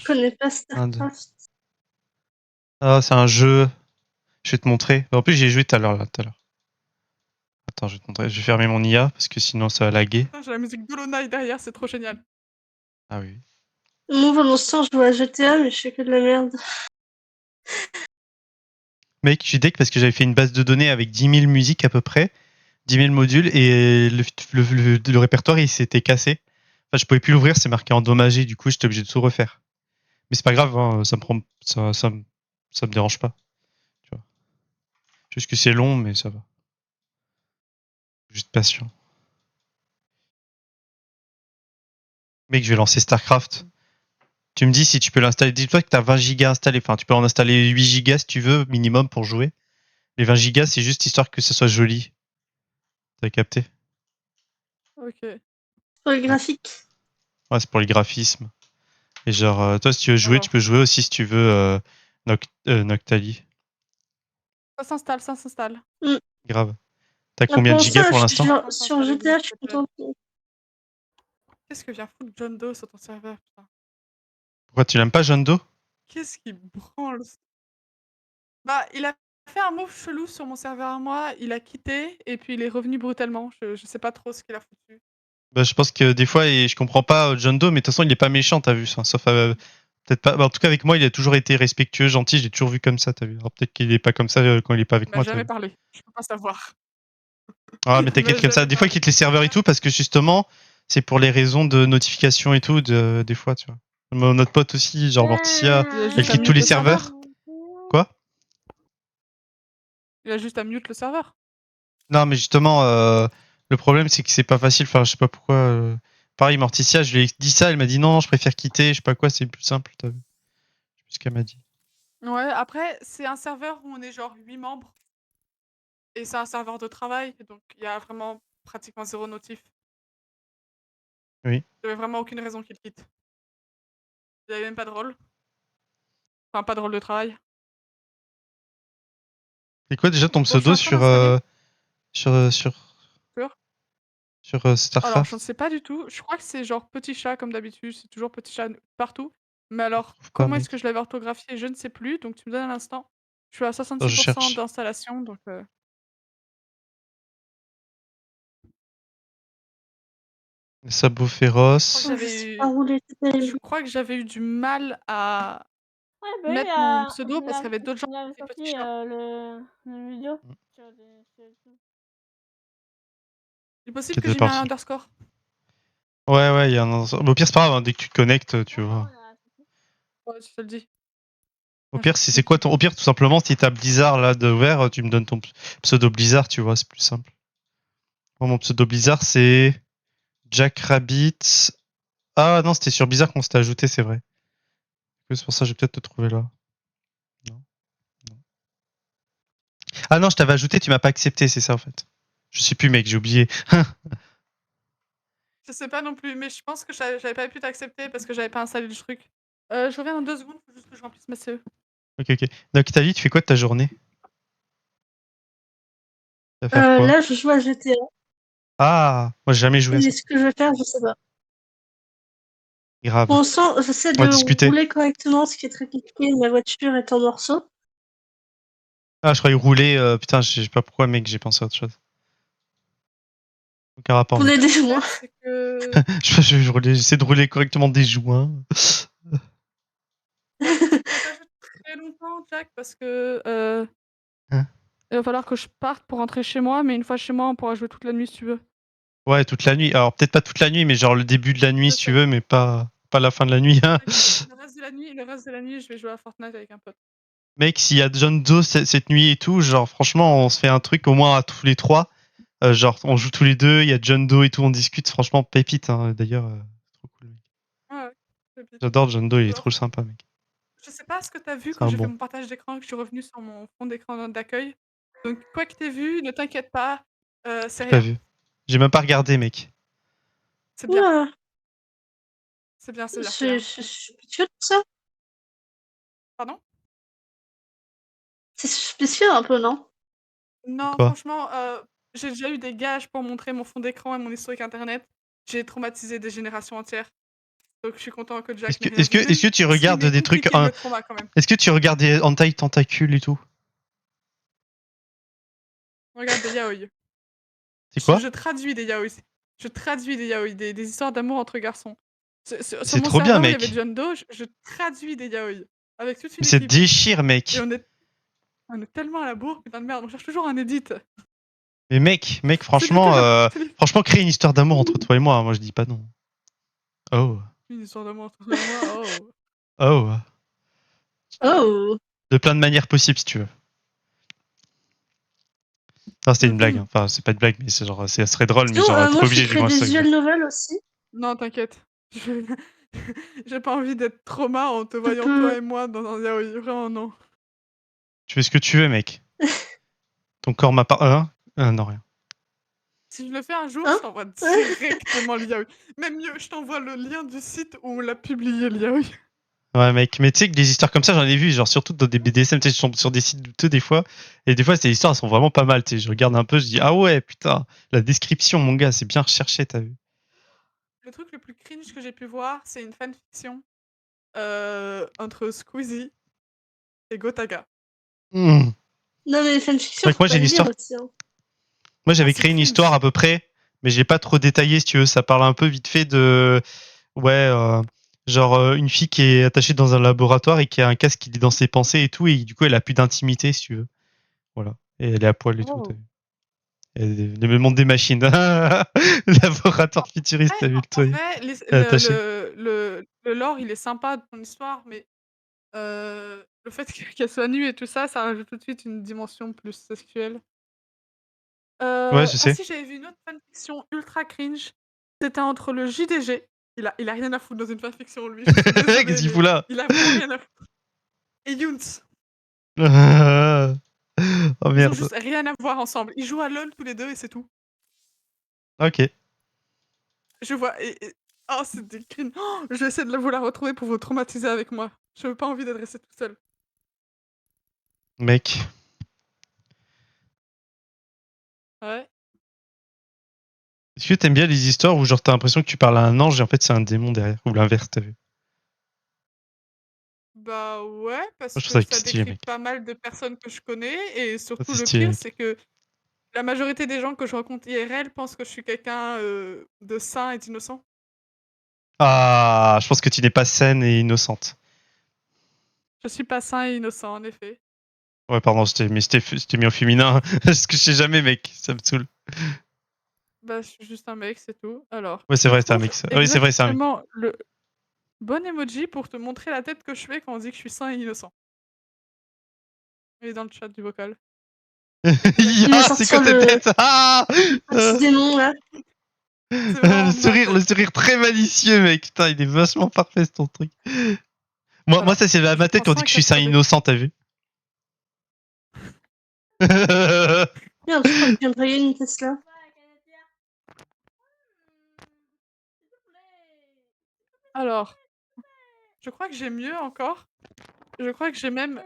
connais pas 1, 2. StarCraft. Ah, c'est un jeu. Je vais te montrer. En plus, j'ai joué tout à l'heure. Attends, je vais te montrer. Je vais fermer mon IA parce que sinon ça va laguer. Putain, j'ai la musique d'Hollow Knight derrière, c'est trop génial. Ah oui. Moi, pour l'instant, je joue à GTA, mais je fais que de la merde. Mec, je suis deck parce que j'avais fait une base de données avec 10 000 musiques à peu près, 10 000 modules, et le répertoire il s'était cassé. Enfin, je pouvais plus l'ouvrir, c'est marqué endommagé, du coup j'étais obligé de tout refaire. Mais c'est pas grave, hein, ça me dérange pas. Tu vois. Juste que c'est long, mais ça va. Juste patient. Mec, je vais lancer StarCraft. Tu me dis si tu peux l'installer. Dis-toi que t'as 20 gigas installés. Enfin, tu peux en installer 8 gigas si tu veux, minimum pour jouer. Les 20 gigas, c'est juste histoire que ça soit joli. T'as capté? Ok. Pour les graphiques. Ouais, c'est pour les graphismes. Et genre, toi, si tu veux jouer, Alors. tu peux jouer aussi si tu veux Noctali. Ça s'installe, ça s'installe. Grave. T'as Ah, combien de pour gigas ça, pour l'instant? sur GTA, je suis contente. Qu'est-ce que vient foutre John Doe sur ton serveur, putain? Pourquoi tu l'aimes pas, John Doe? Qu'est-ce qui branle? Bah, il a fait un move chelou sur mon serveur à moi, il a quitté et puis il est revenu brutalement. Je sais pas trop ce qu'il a foutu. Bah, je pense que des fois, et je comprends pas John Doe, mais de toute façon, il est pas méchant, t'as vu ça. Sauf, peut-être pas. Bah, en tout cas, avec moi, il a toujours été respectueux, gentil, j'ai toujours vu comme ça, t'as vu. Alors, peut-être qu'il est pas comme ça quand il est pas Il avec m'a moi, t'as jamais vu. parlé, je peux pas savoir. Ah, mais Il m'a t'inquiète comme ça. jamais Des fois, il parlé. quitte les serveurs et tout, parce que justement, c'est pour les raisons de notification et tout, des fois, tu vois. Notre pote aussi, genre Morticia, Il a elle juste à quitte tous mute les le serveur. serveurs. Quoi? Il a juste à mute le serveur. Non, mais justement, le problème, c'est que c'est pas facile. Enfin, je sais pas pourquoi. Pareil, Morticia, je lui ai dit ça, elle m'a dit non, je préfère quitter, je sais pas quoi, c'est plus simple, t'as vu. Je sais plus ce qu'elle m'a dit. Ouais, après, c'est un serveur où on est genre 8 membres. Et c'est un serveur de travail, donc il y a vraiment pratiquement 0 notif. Oui. Il y avait vraiment aucune raison qu'il quitte. Il y avait même pas de rôle. Enfin, pas de rôle de travail. C'est quoi déjà ton Bon, je suis pseudo en train d'installer. sur Alors, je ne StarCraft? sais pas du tout. Je crois que c'est genre petit chat comme d'habitude. C'est toujours petit chat partout. Mais Je alors, trouve pas, comment est-ce que mec. je l'avais orthographié? Je ne sais plus. Donc, tu me donnes un instant. Je suis à Attends, je 66% cherche. d'installation. Donc, Sabot je crois que féroce. Je sais j'avais pas eu... rouler, c'est Je terrible. crois que j'avais eu du mal à Ouais, bah oui, mettre mon pseudo parce qu'il y avait d'autres gens il avait qui étaient sorti petits chats. le vidéo. Mm. Il est possible Qui que était j'ai mis un parti. underscore. Ouais, il y a un. Au pire, c'est pas grave, hein, dès que tu te connectes, tu vois. Ouais, si je te le dis. Au Ah, je pire, sais si plus. c'est quoi ton. Au pire, tout simplement, si t'as Blizzard là de ouvert, tu me donnes ton pseudo Blizzard, tu vois, c'est plus simple. Moi, mon pseudo Blizzard, c'est Jack Rabbit. Ah non, c'était sur Blizzard qu'on s'était ajouté, c'est vrai. C'est pour ça que je vais peut-être te trouver là. Non. Ah non, je t'avais ajouté, tu m'as pas accepté, c'est ça en fait. Je sais plus, mec, j'ai oublié. Je sais pas non plus, mais je pense que j'avais pas pu t'accepter parce que j'avais pas installé le truc. Je reviens dans 2 secondes, faut juste que je remplisse ma CE. Ok, ok. Donc, Italie, tu fais quoi de ta journée? Tu vas faire quoi? Là, je joue à GTA. Ah, moi, j'ai jamais joué à Et ça. ce que je vais faire, je sais pas. Pour Grave. l'instant, j'essaie On va de discuter. rouler correctement, ce qui est très compliqué. Ma voiture est en morceaux. Ah, je croyais rouler. Putain, je sais pas pourquoi, mec, j'ai pensé à autre chose. Aucun rapport, Rouler mec. des En joints. fait, c'est que J'essaie de rouler correctement des joints. je pourrais pas jouer très longtemps, Jack, parce que, Hein. il va falloir que je parte pour rentrer chez moi, mais une fois chez moi, on pourra jouer toute la nuit si tu veux. Ouais, toute la nuit. Alors, peut-être pas toute la nuit, mais genre le début de la nuit, Je si tu sais. veux, mais pas la fin de la nuit. Hein. Le reste de la nuit, je vais jouer à Fortnite avec un pote. Mec, s'il y a John Doe cette nuit et tout, genre, franchement, on se fait un truc au moins à tous les trois. Genre, on joue tous les deux, il y a John Doe et tout, on discute. Franchement, pépite, hein. D'ailleurs, trop cool, mec. Ouais, ouais, c'est bien. J'adore John Doe, il est Alors, trop sympa, mec. je sais pas ce que tu as vu C'est quand un j'ai fait bon. mon partage d'écran, que je suis revenue sur mon fond d'écran d'accueil. Donc quoi que tu aies vu, ne t'inquiète pas, c'est J'ai pas rien. vu. J'ai même pas regardé, mec. C'est bien. Ouah, C'est bien, c'est bien, c'est c'est bien. spécial tout ça. Pardon? C'est spécial un peu, non? Non, Quoi? franchement, j'ai déjà eu des gages pour montrer mon fond d'écran et mon historique internet. J'ai traumatisé des générations entières. Donc je suis content que Jack Est-ce que, n'ait rien est-ce que, vu, est-ce que tu même regardes s'il m'est des trucs. compliqué le trauma quand même. Est-ce que tu regardes des hentai tentacules et tout? Regarde des yaoi. C'est quoi? Je traduis des yaoi. Je traduis des yaoi, des histoires d'amour entre garçons. Sur C'est mon trop bien, serveur où il y avait mec. John Doe, je traduis des yaoi. Avec toute une Ça te équipe. déchire, Et mec. on est tellement à la bourre, putain de merde, on cherche toujours un edit. Mais mec, C'est franchement, littéralement franchement, créer une histoire d'amour entre toi et moi je dis pas non. Oh, une histoire d'amour entre toi et moi, oh. oh. Oh. De plein de manières possibles, si tu veux. Enfin, c'était une blague. Mhm. Hein. Enfin, c'est pas une blague, mais c'est genre, ça serait drôle, mais Sinon, genre, t'es moi, pas je obligé de crée moi des ça. visual novels aussi. Non, t'inquiète. J'ai pas envie d'être trauma en te voyant peux- toi et moi dans un yaoi, vraiment non. Tu fais ce que tu veux, mec. Ton corps m'appartient. Non, rien. Si je le fais un jour, Hein je t'envoie directement le yaoi. Même mieux, je t'envoie le lien du site où on l'a publié le yaoi. Ouais, mec, mais tu sais que des histoires comme ça, j'en ai vu, genre surtout dans des BDSM, tu sais, je tombe sur des sites douteux des fois, et des fois, ces histoires, elles sont vraiment pas mal, tu sais, je regarde un peu, je dis, ah ouais, putain, la description, mon gars, c'est bien recherché, t'as vu. Le truc le plus cringe que j'ai pu voir, c'est une fanfiction entre Squeezie et Gotaga. Hmm. Non, mais les fanfictions, Fait que faut moi, pas j'ai une les lire histoire. aussi. Hein. Moi, j'avais c'est créé une histoire cringe. à peu près, mais j'ai pas trop détaillé, si tu veux, ça parle un peu vite fait de, ouais, genre, une fille qui est attachée dans un laboratoire et qui a un casque qui lit dans ses pensées et tout, et du coup, elle a plus d'intimité, si tu veux. Voilà. Et elle est à poil et tout, t'as Oh. vu. Le monde des machines. Laboratoire futuriste, t'as Ouais, vu le en truc. vrai, Elle est attachée. le lore, il est sympa de ton histoire, mais le fait qu'elle soit nue et tout ça, ça rajoute tout de suite une dimension plus sexuelle. Ouais, je Ah sais. si, j'avais vu une autre fanfiction ultra cringe. C'était entre le JDG. Il a rien à foutre dans une fanfiction, lui. Je suis Qu'est-ce désolée, qu'il mais fout là? il a vraiment rien à foutre. Et Younes. Oh Ils ont merde. juste rien à voir ensemble. Ils jouent à LoL tous les deux et c'est tout. Ok. Je vois. Oh, c'est des cringe. Oh, je vais essayer de vous la retrouver pour vous traumatiser avec moi. Je veux pas envie d'être restée toute seule. Mec. Ouais. Est-ce que t'aimes bien les histoires où genre t'as l'impression que tu parles à un ange et en fait c'est un démon derrière? Ou l'inverse, t'as vu? Bah ouais, parce Moi, je trouve que ça ça stylé, décrit mec. pas mal de personnes que je connais. Et Ça, surtout, c'est le stylé, pire, mec. c'est que la majorité des gens que je rencontre IRL pensent que je suis quelqu'un de sain et d'innocent. Ah, je pense que tu n'es pas saine et innocente. Je suis pas sain et innocent, en effet. Ouais, pardon, c'était mis au féminin. Parce que je sais jamais, mec. Ça me saoule. Bah, je suis juste un mec, c'est tout. Alors, Ouais, c'est je vrai, c'est un trouve mec. Oui, c'est vrai, c'est un mec. exactement le bon emoji pour te montrer la tête que je fais quand on dit que je suis sain et innocent. Il est dans le chat du vocal. Il va Ah, c'est quoi sortir cette le tête? Ah petit démon, là. C'est vraiment ma tête. Le sourire très malicieux, mec. Putain, il est vachement parfait, ce ton truc. Moi, Alors, ça, c'est je ma tête prends quand on dit que je suis 5 sain innocent, t'as vu? Merde, je crois que je viens de payer une Tesla. Alors, je crois que j'ai mieux encore. Je crois que j'ai même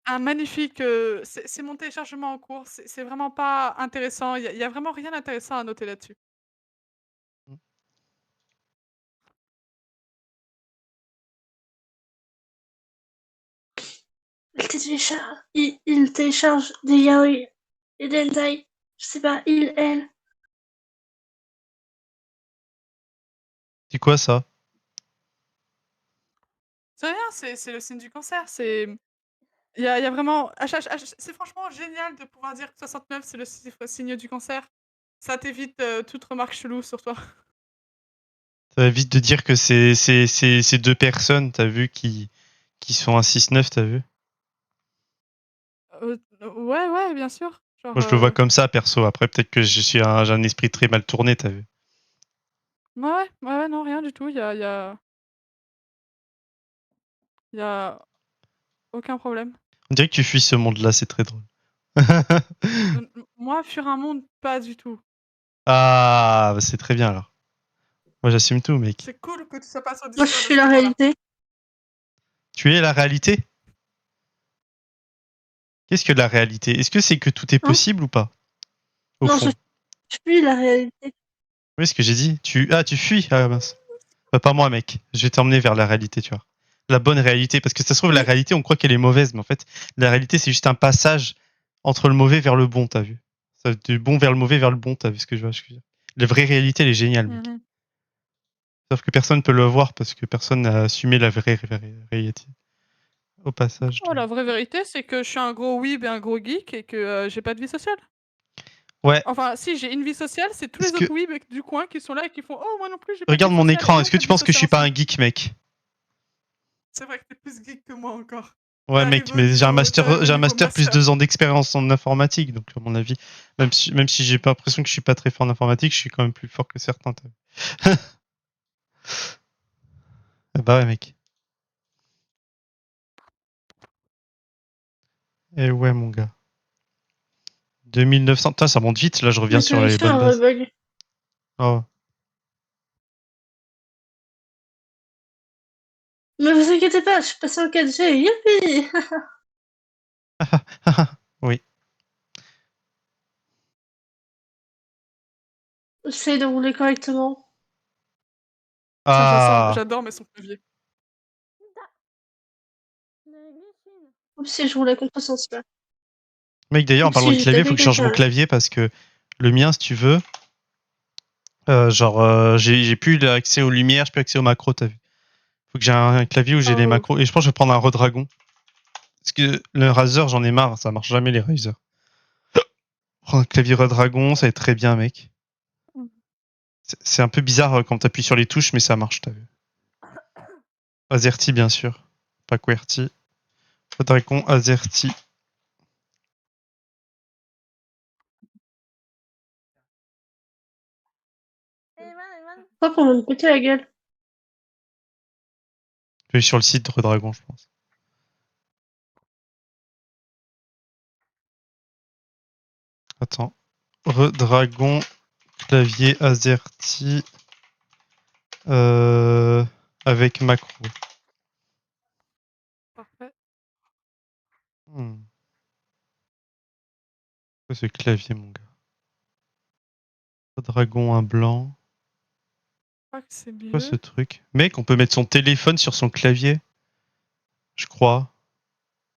un magnifique, c'est mon téléchargement en cours. C'est vraiment pas intéressant. Il y a vraiment rien d'intéressant à noter là-dessus. Il télécharge des yaoi et des hentai. Je sais pas, elle. C'est quoi ça? C'est rien, c'est le signe du cancer. Il y a vraiment c'est franchement génial de pouvoir dire que 69, c'est le signe du cancer. Ça t'évite, toute remarque chelou sur toi. Ça va vite de dire que c'est deux personnes, t'as vu, qui sont un 6-9, t'as vu? Ouais, ouais, bien sûr. Genre, Moi, je le vois comme ça, perso. Après, peut-être que j'ai un esprit très mal tourné, t'as vu? ouais, ouais, ouais, ouais, non, rien du tout. Il y a aucun problème. On dirait que tu fuis ce monde-là, c'est très drôle. Moi, fuir un monde, pas du tout. Ah, bah, c'est très bien alors. Moi, j'assume tout, mec. C'est cool que tu sois pas sur Moi, je Discord à suis ce la moment-là. réalité. Tu es la réalité? Qu'est-ce que la réalité? Est-ce que c'est que tout est Hein possible ou pas? Au Non, je fond. suis la réalité. Oui, ce que j'ai dit. Tu fuis. Ah, mince. Bah, pas moi, mec. Je vais t'emmener vers la réalité, tu vois. La bonne réalité. Parce que ça se trouve, la Oui. réalité, on croit qu'elle est mauvaise, mais en fait, la réalité, c'est juste un passage entre le mauvais vers le bon, t'as vu. Ça, du bon vers le mauvais vers le bon, t'as vu ce que je veux dire. La vraie réalité, elle est géniale, mec. Mhm. Sauf que personne ne peut le voir parce que personne n'a assumé la vraie réalité. Au passage. Oh, la vraie vérité, c'est que je suis un gros weeb et un gros geek et que j'ai pas de vie sociale. Ouais. Enfin, si, j'ai une vie sociale, c'est tous Est-ce les que... autres weebs du coin qui sont là et qui font Oh, moi non plus, j'ai pas de Regarde vie mon sociale. Et écran. nous, Est-ce on que fait tu de vie penses que je sociale suis pas un ensemble. geek, mec? C'est vrai que t'es plus geek que moi encore. Ouais, mec, T'arrives mais j'ai un t'arrives au niveau master plus master. 2 ans d'expérience en informatique. Donc, à mon avis, même si j'ai pas l'impression que je suis pas très fort en informatique, je suis quand même plus fort que certains, t'as vu. Bah ouais, mec. Et ouais, mon gars. 2900. Putain, ça monte vite. Là, je reviens Ma sur les connexion bonnes a bases. rebug. Oh. Mais vous inquiétez pas, je suis passé en 4G. Youpi! Oui. J'essaie de rouler correctement. Ça, Ah. j'adore, mais son clavier. Oups, si je roulais contre-sens là. Mec, d'ailleurs, en Oups, parlant si de j'ai clavier, faut tapé que je change quelqu'un mon là. clavier parce que le mien, si tu veux, j'ai plus accès aux lumières, j'ai plus accès aux macros, t'as vu. Faut que j'ai un clavier où j'ai les Oh. macros. Et je pense que je vais prendre un Redragon. Parce que le Razer, j'en ai marre, ça marche jamais les Razer. Prends un clavier Redragon, ça va être très bien, mec. Mm. C'est un peu bizarre quand t'appuies sur les touches, mais ça marche, t'as vu. AZERTY, bien sûr. Pas QWERTY. Redragon, AZERTY. Pourquoi qu'on va me péter la gueule? Je vais sur le site de Redragon, je pense. Attends. Redragon, clavier AZERTY. Avec macro. Parfait. Quoi ce clavier, mon gars? Redragon, un blanc. Je crois que c'est Quoi ce mieux. truc? Mec, on peut mettre son téléphone sur son clavier. Je crois.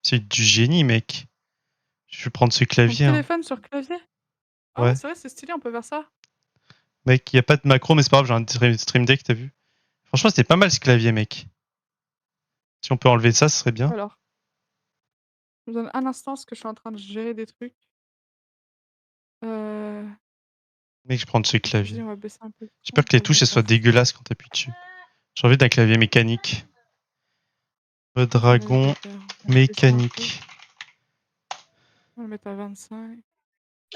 C'est du génie, mec. Je vais prendre ce Ton clavier. Hein. téléphone sur clavier? Ah ouais, Ouais. c'est vrai, c'est stylé, on peut faire ça. Mec, y a pas de macro, mais c'est pas grave, j'ai un stream deck, t'as vu? Franchement, c'était pas mal ce clavier, mec. Si on peut enlever ça, ce serait bien. Alors, je me donne un instant parce que je suis en train de gérer des trucs. Mec, je prends ce Je clavier. dis, on va baisser un peu le son, J'espère que on les va le touches, elles mettre à soient dégueulasses quand t'appuies dessus. J'ai envie d'un clavier mécanique. Attendez, je Redragon, vais faire- on va baisser un peu. mécanique. On va le mettre à 25.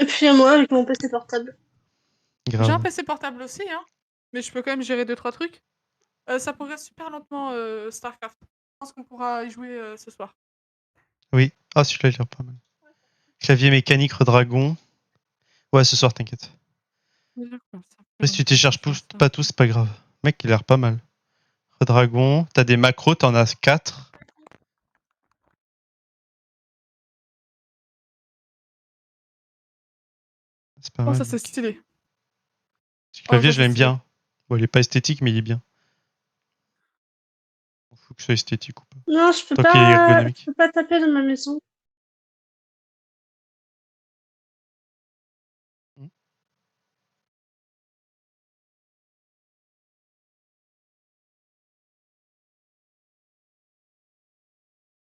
Et puis à moi avec mon PC portable. J'ai un Grave. PC portable aussi, hein. Mais je peux quand même gérer 2-3 trucs. Ça progresse super lentement, StarCraft. Je pense qu'on pourra y jouer ce soir. Oui. Ah, celui-là, il a l'air pas mal. Clavier mécanique, Redragon. Ouais, ce soir, t'inquiète. Après, si tu télécharges pas tous, c'est pas grave. Mec, il a l'air pas mal. Redragon, t'as des macros, t'en as 4. C'est pas Oh, mal. ça c'est Mec. stylé. Ce Oh, clavier, ça je c'est l'aime stylé. bien. Bon, il est pas esthétique, mais il est bien. On fout que ce soit esthétique ou pas. Non, Tant qu'il est je ergonomique. peux pas taper dans ma maison.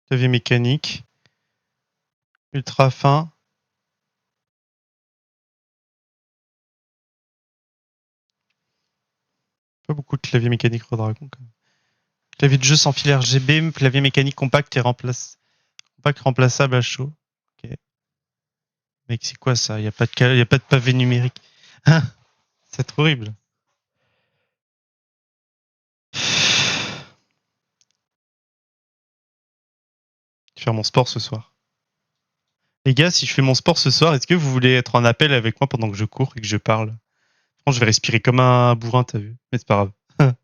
Clavier mécanique. Ultra fin. Pas beaucoup de clavier mécanique Redragon quand même. Clavier de jeu sans fil RGB, clavier mécanique compact et compact remplaçable à chaud. Ok. Mec, c'est quoi ça? Y a pas de pavé numérique. Hein? C'est horrible. Je vais faire mon sport ce soir. Les gars, si je fais mon sport ce soir, est-ce que vous voulez être en appel avec moi pendant que je cours et que je parle? Je vais respirer comme un bourrin, t'as vu? Mais c'est pas grave.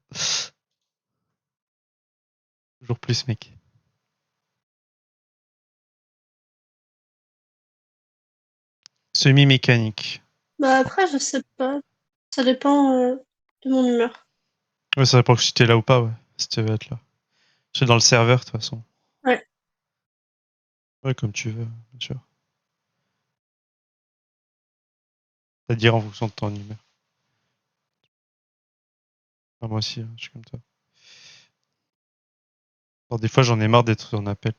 Toujours plus, mec. Semi-mécanique. Bah après, je sais pas. Ça dépend de mon humeur. Ouais, ça dépend si t'es là ou pas, ouais. Si tu veux être là. C'est dans le serveur, de toute façon. Ouais. Ouais, comme tu veux, bien sûr. C'est-à-dire en fonction de ton humeur. Ah, moi aussi, hein, je suis comme toi. Alors, des fois, j'en ai marre d'être en appel.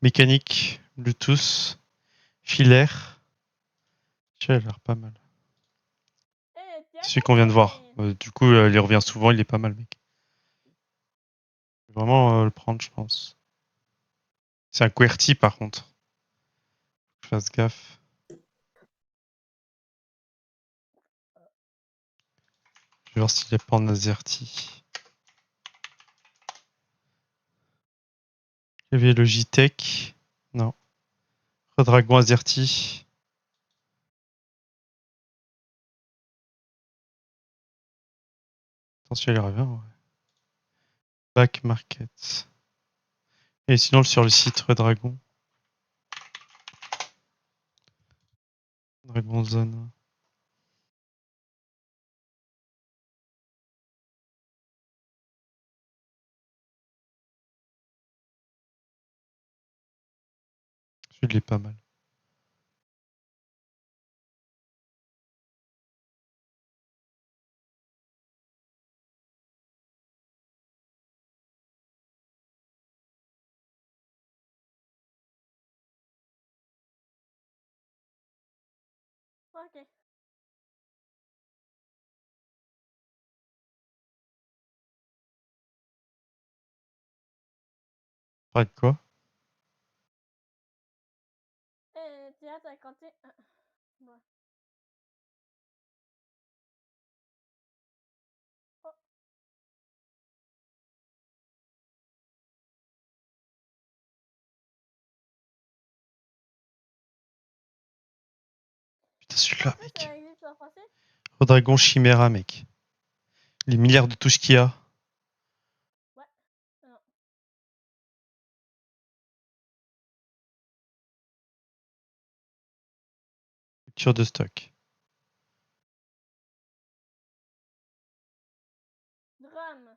Mécanique, Bluetooth, filaire. Tu vois, il a l'air pas mal. Eh, tiens, C'est celui qu'on vient de voir. Du coup, il y revient souvent, il est pas mal, mec. Je vais vraiment le prendre, je pense. C'est un QWERTY, par contre. Faut que je fasse gaffe. Je vais voir s'il n'y a pas en AZERTY. Il y avait Logitech. Non. Redragon AZERTY. Attention, il revient, ouais. Back Market. Et sinon, sur le site Redragon. Dragon Zone. Celui-là, il est pas mal. ok. Parle de quoi? Eh, tiens, t'as compté. Ouais. Oh, Putain, celui-là, en plus, mec. il existe en français. Redragon Chimera, mec. Les milliards de touches qu'il y a. Ouais. Non. Rupture de stock. Drame.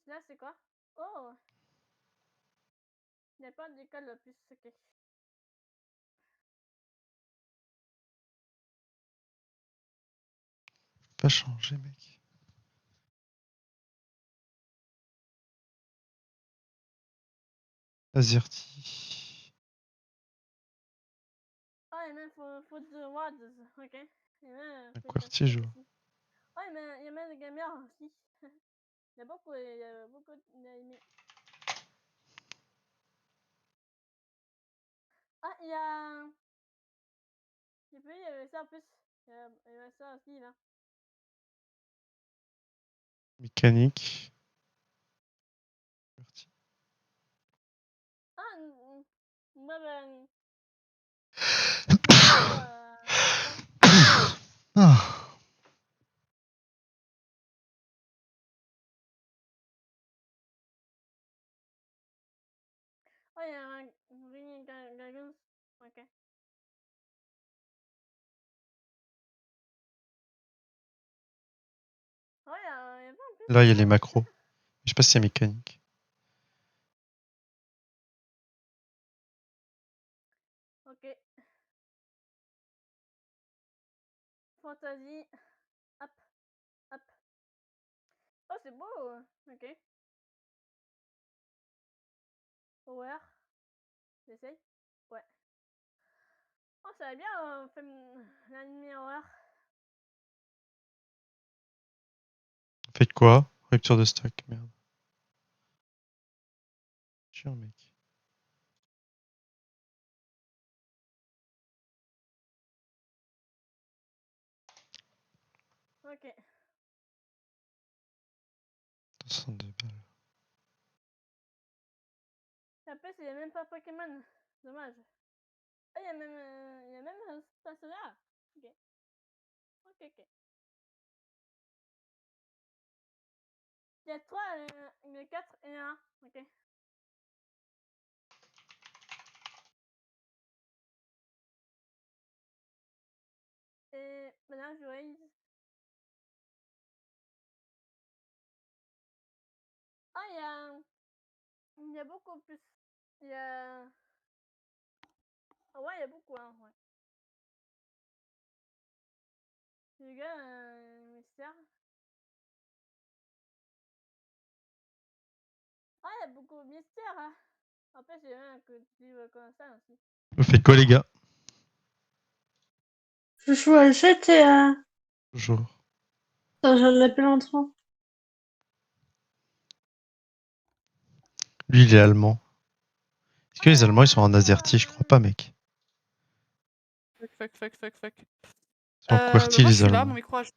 Là, c'est quoi? Oh, il n'y a pas d'école le plus. Ok. Pas changé, mec. AZERTY. Oh, il y a même faut du WAD. Ok. Il y a même Un faut QWERTY, je vois. aussi. Oh, il y a même des gamers aussi. Il y a beaucoup d'animés. Ah, il y a. J'ai vu, il y avait ça en plus. Il y avait ça aussi, là. Mécanique. QWERTY. Ah, moi, ben. Ça fait trop. Ah. Oh, il y a un Green Dragons. Ok. Oh, il y a pas en plus. Là, il y a les macros. Je sais pas si c'est mécanique. Ok. Fantasy. Hop, hop. Oh, c'est beau. Ok. Horreur. J'essaye. Ouais. Oh, ça va bien, l'anime horreur. Faites quoi? Rupture de stock, merde. Chiant, mec. Ok. 62 balles. Après, il y a même pas Pokémon. Dommage. Ah, il y a même stationnaire. Ok. Ok. Il y a 3, il y a 4 et 1. Ok. Et maintenant, je raise. Ah, il y a beaucoup plus. Il y a. Ah ouais, il y a beaucoup, hein, ouais. Les gars, mystère. Ah, il y a beaucoup de mystères, hein. Après, j'ai un que tu veux comme ça aussi. Vous faites quoi, les gars? Je joue à GTA. Toujours. Attends, je l'appelle lentement. Lui, il est allemand. Est-ce que les Allemands, ils sont en AZERTY? Je crois pas, mec. Fuck. Ils sont en QWERTY, Moi, je les suis là, mon Allemands. micro a... Je suis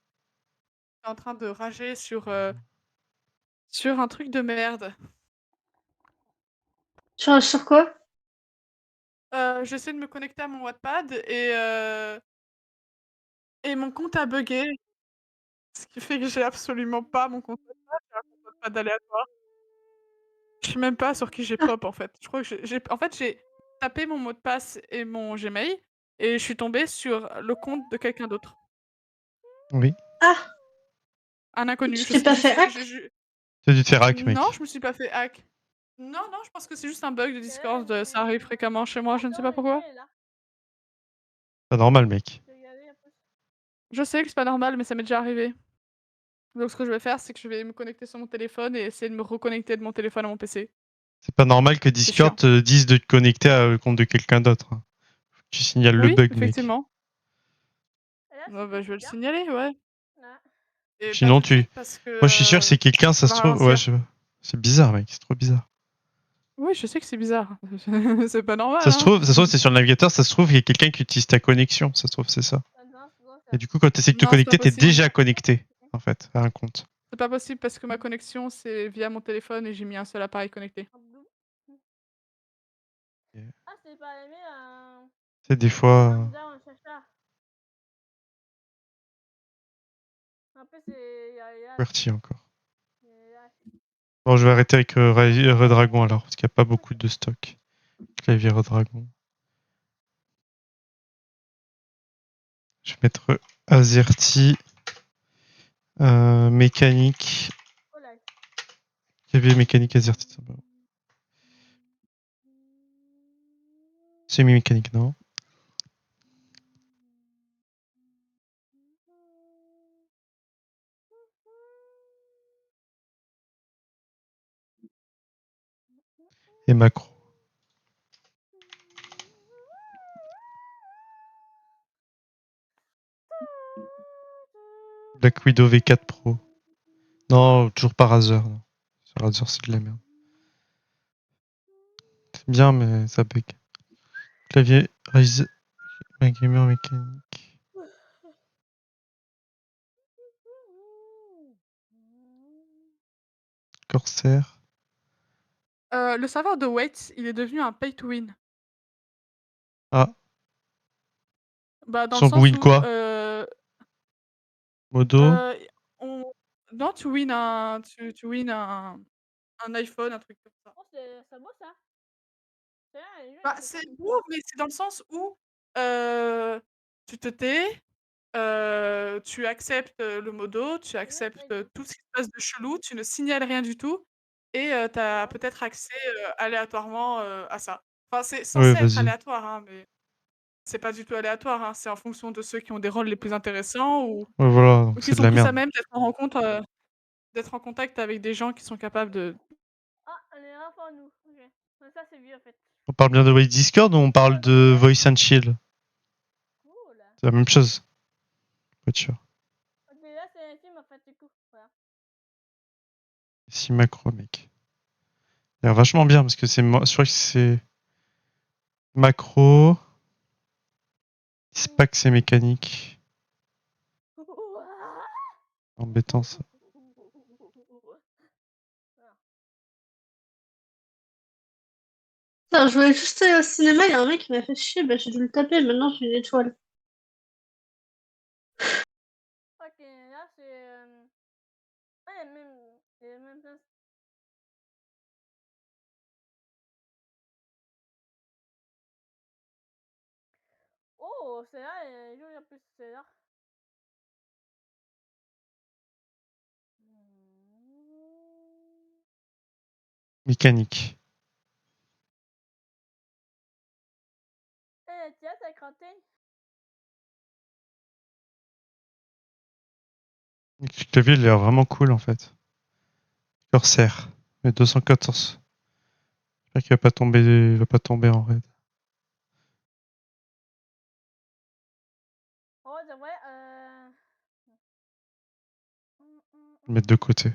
en train de rager sur un truc de merde. Sur quoi? J'essaie de me connecter à mon Wattpad et mon compte a buggé. Ce qui fait que j'ai absolument pas mon compte Wattpad, j'ai un compte Wattpad aléatoire. Je sais même pas sur qui j'ai Ah, pop, en fait. Je crois que j'ai tapé mon mot de passe et mon Gmail et je suis tombée sur le compte de quelqu'un d'autre. Oui. ah, Un inconnu. tu t'es pas fait hack? T'as dû te faire hack, Non, mec. je me suis pas fait hack. Non, je pense que c'est juste un bug de Discord, Là, ça arrive fréquemment chez moi, je ne sais pas pourquoi. Là. Pas normal, mec. Je vais regarder un peu. Je sais que c'est pas normal, mais ça m'est déjà arrivé. Donc ce que je vais faire, c'est que je vais me connecter sur mon téléphone et essayer de me reconnecter de mon téléphone à mon PC. C'est pas normal que C'est chiant. Discord te dise de te connecter au compte de quelqu'un d'autre. Hein. Tu signales le Oui, bug, mec. effectivement. Et là, Ouais, bah, je vais le bien. signaler, ouais. Là. Et pas Sinon, tout de suite parce que moi, je suis sûr que c'est quelqu'un, ça ça se va trouve. Ouais, ralentir. c'est bizarre, mec. C'est trop bizarre. Oui, je sais que c'est bizarre. C'est pas normal, Ça se hein. trouve, c'est sur le navigateur, ça se trouve, il y a quelqu'un qui utilise ta connexion. Ça se trouve, c'est ça. Non, c'est bon, ça. Et du coup, quand tu essaies de te Non, c'est pas connecter, t'es possible. déjà connecté, en fait, à un compte. C'est pas possible parce que ma connexion, c'est via mon téléphone et j'ai mis un seul appareil connecté. Ah, c'est pas aimé C'est des fois. un chacha. En plus, il y a QWERTY encore. là. Bon, je vais arrêter avec Redragon alors, parce qu'il n'y a pas beaucoup de stock. Clavier Redragon. Je vais mettre AZERTY. Mécanique. Oh là. Clavier mécanique AZERTY. Ça va. Semi-mécanique, non. Et macro. Black Widow V4 Pro. Non, toujours pas Razer. Non. Sur Razer, c'est de la merde. C'est bien, mais ça bug. Clavier Ryzen. Un gamer mécanique. Corsair. Le serveur de Wait, il est devenu un pay to win. Ah, Bah, dans le sans sens win où, quoi? Modo. on non, tu win un iPhone, un truc comme ça. Oh, c'est beau ça. C'est bien, Bah, c'est beau, mais c'est dans le sens où, tu te tais, tu acceptes, le modo, tu acceptes, tout ce qui se passe de chelou, tu ne signales rien du tout et tu as peut-être accès, aléatoirement, à ça. Enfin, c'est Ouais, censé être vas-y. aléatoire, hein, mais c'est pas du tout aléatoire, hein. C'est en fonction de ceux qui ont des rôles les plus intéressants Ouais, voilà, ou donc qui c'est de sont la plus à merde. même d'être en contact avec des gens qui sont capables de Ah, on est enfant nous. Ok. Mais ça, c'est vieux en fait. On parle bien de Wait Discord ou on parle de Voice and Chill? Cool. C'est la même chose. Pas sûr. Ok, là, c'est un film en fait, du coup. Voilà. Si macro, mec. Il a l'air vachement bien parce que je crois que c'est macro. C'est pas que c'est mécanique. Embêtant ça. Putain, je voulais juste aller au cinéma, il y a un mec qui m'a fait chier, bah j'ai dû le taper, maintenant j'ai une étoile. Ok, là c'est. Ah, il y a même plein. Oh, c'est là, il y a plus, c'est là. Mécanique. Eh, tiens, t'as craqué. Le clavier, il a l'air vraiment cool en fait. Corsair. Mais 214. J'espère qu'il va pas tomber en raid. Oh, c'est vrai, Le mettre de côté.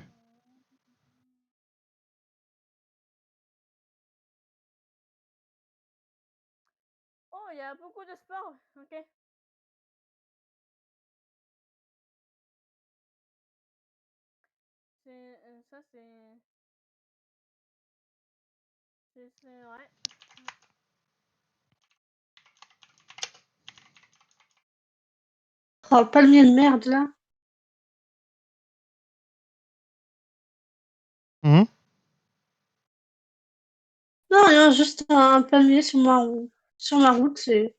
Oh, il y a beaucoup de sport, ok. Ça, c'est. C'est vrai. Oh, palmier de merde là. Hum Non, rien, juste un palmier sur ma route et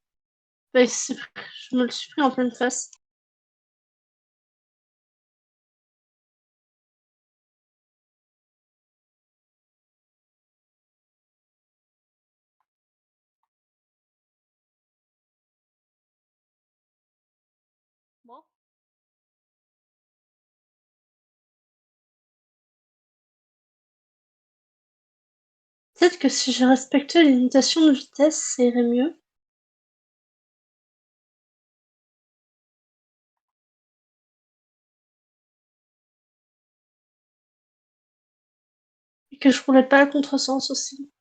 bah, je me le suis pris en pleine face. Bon. Peut-être que si je respectais les limitations de vitesse, ça irait mieux. Et que je roulais pas à contresens aussi.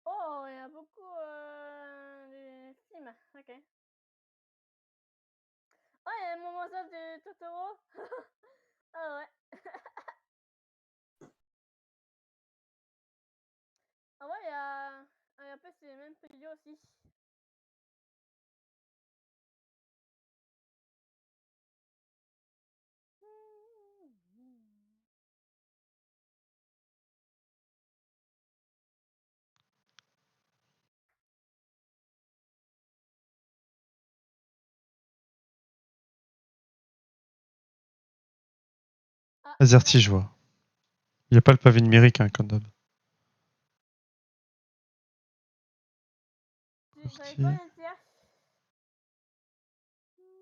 Oh, il y a beaucoup de films, ok. Oh, il y a un moment ça de Totoro. Ah ouais. Ah ouais, il y a. Ah, et après, c'est même studio aussi. Ah, Azerty, je vois. Il n'y a pas le pavé numérique, hein, comme d'hab. je savais Parti. pas le dire.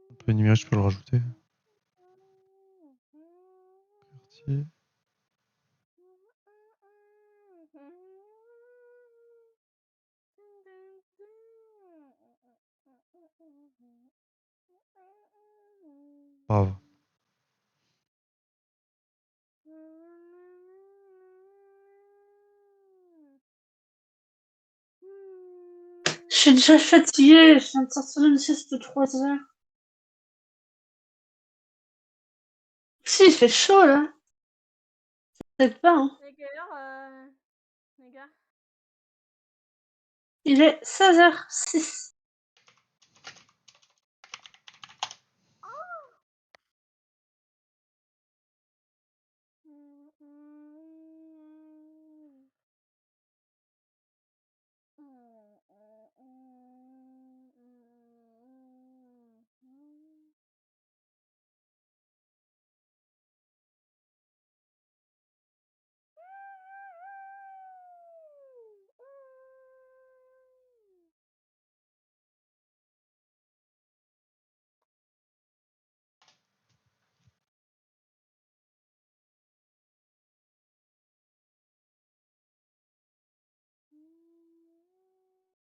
Le pavé numérique, je peux le rajouter. Parti. Bravo. Je suis déjà fatiguée, je viens de sortir d'une sieste de 3 heures. Si, il fait chaud là. Peut-être pas, hein. C'est quelle heure, les gars? Il est 16h06.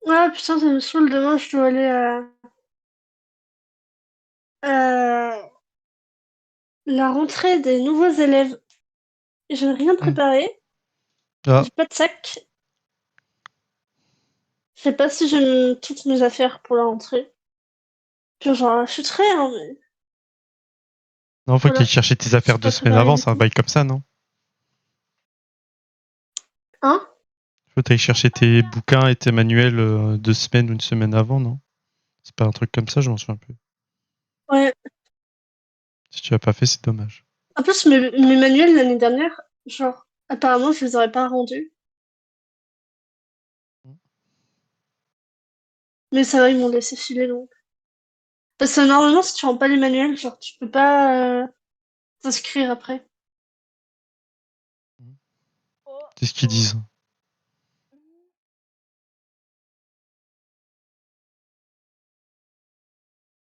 Ah putain, ça me saoule, demain je dois aller à la rentrée des nouveaux élèves. Je n'ai rien préparé. Ah, J'ai pas de sac. Je sais pas si j'ai toutes mes affaires pour la rentrée. Puis j'en achèterai, hein, mais non, faut qu'il voilà. chercher tes affaires J'ai 2 pas semaines préparé avant, du c'est un tout. bail comme ça, non? Hein? Faut aller chercher tes bouquins et tes manuels 2 semaines ou une semaine avant, non? C'est pas un truc comme ça, je m'en souviens plus. Ouais. Si tu l'as pas fait, c'est dommage. En plus, mes manuels l'année dernière, genre, apparemment, je les aurais pas rendus. Mais ça va, ils m'ont laissé filer, donc. Parce que normalement, si tu rends pas les manuels, genre, tu peux pas t'inscrire après. Oh, C'est ce qu'ils oh. disent.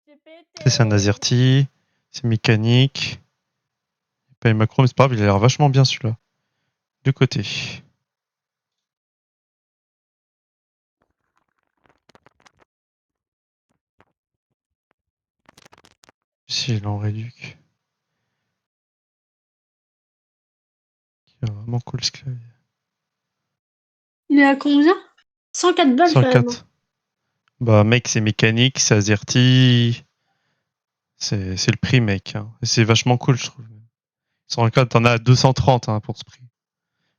J'ai pété. Ça, c'est un AZERTY, c'est mécanique. Pas les macros, mais c'est pas grave, il a l'air vachement bien celui-là. De côté. Si, il est en réduc. Il est vraiment cool ce clavier. Il est à combien? 104 balles quand même, hein. 104. Bah, mec, c'est mécanique, c'est AZERTY. C'est le prix, mec. Hein. Et c'est vachement cool, je trouve. 104, t'en as à 230 hein, pour ce prix.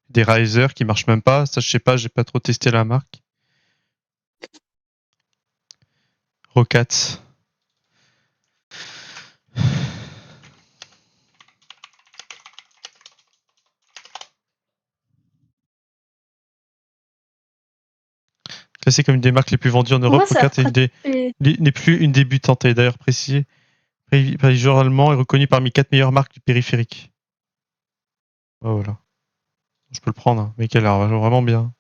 Des Riser qui marchent même pas. Ça, je sais pas, j'ai pas trop testé la marque. Rocats. Classé comme une des marques les plus vendues en Europe, Pourquoi ça a Rocats n'est plus une débutante. Et d'ailleurs précisé, Préviseur allemand est reconnu parmi 4 meilleures marques du périphérique. Oh, voilà. Je peux le prendre, hein. Mec, elle a l'air vraiment bien.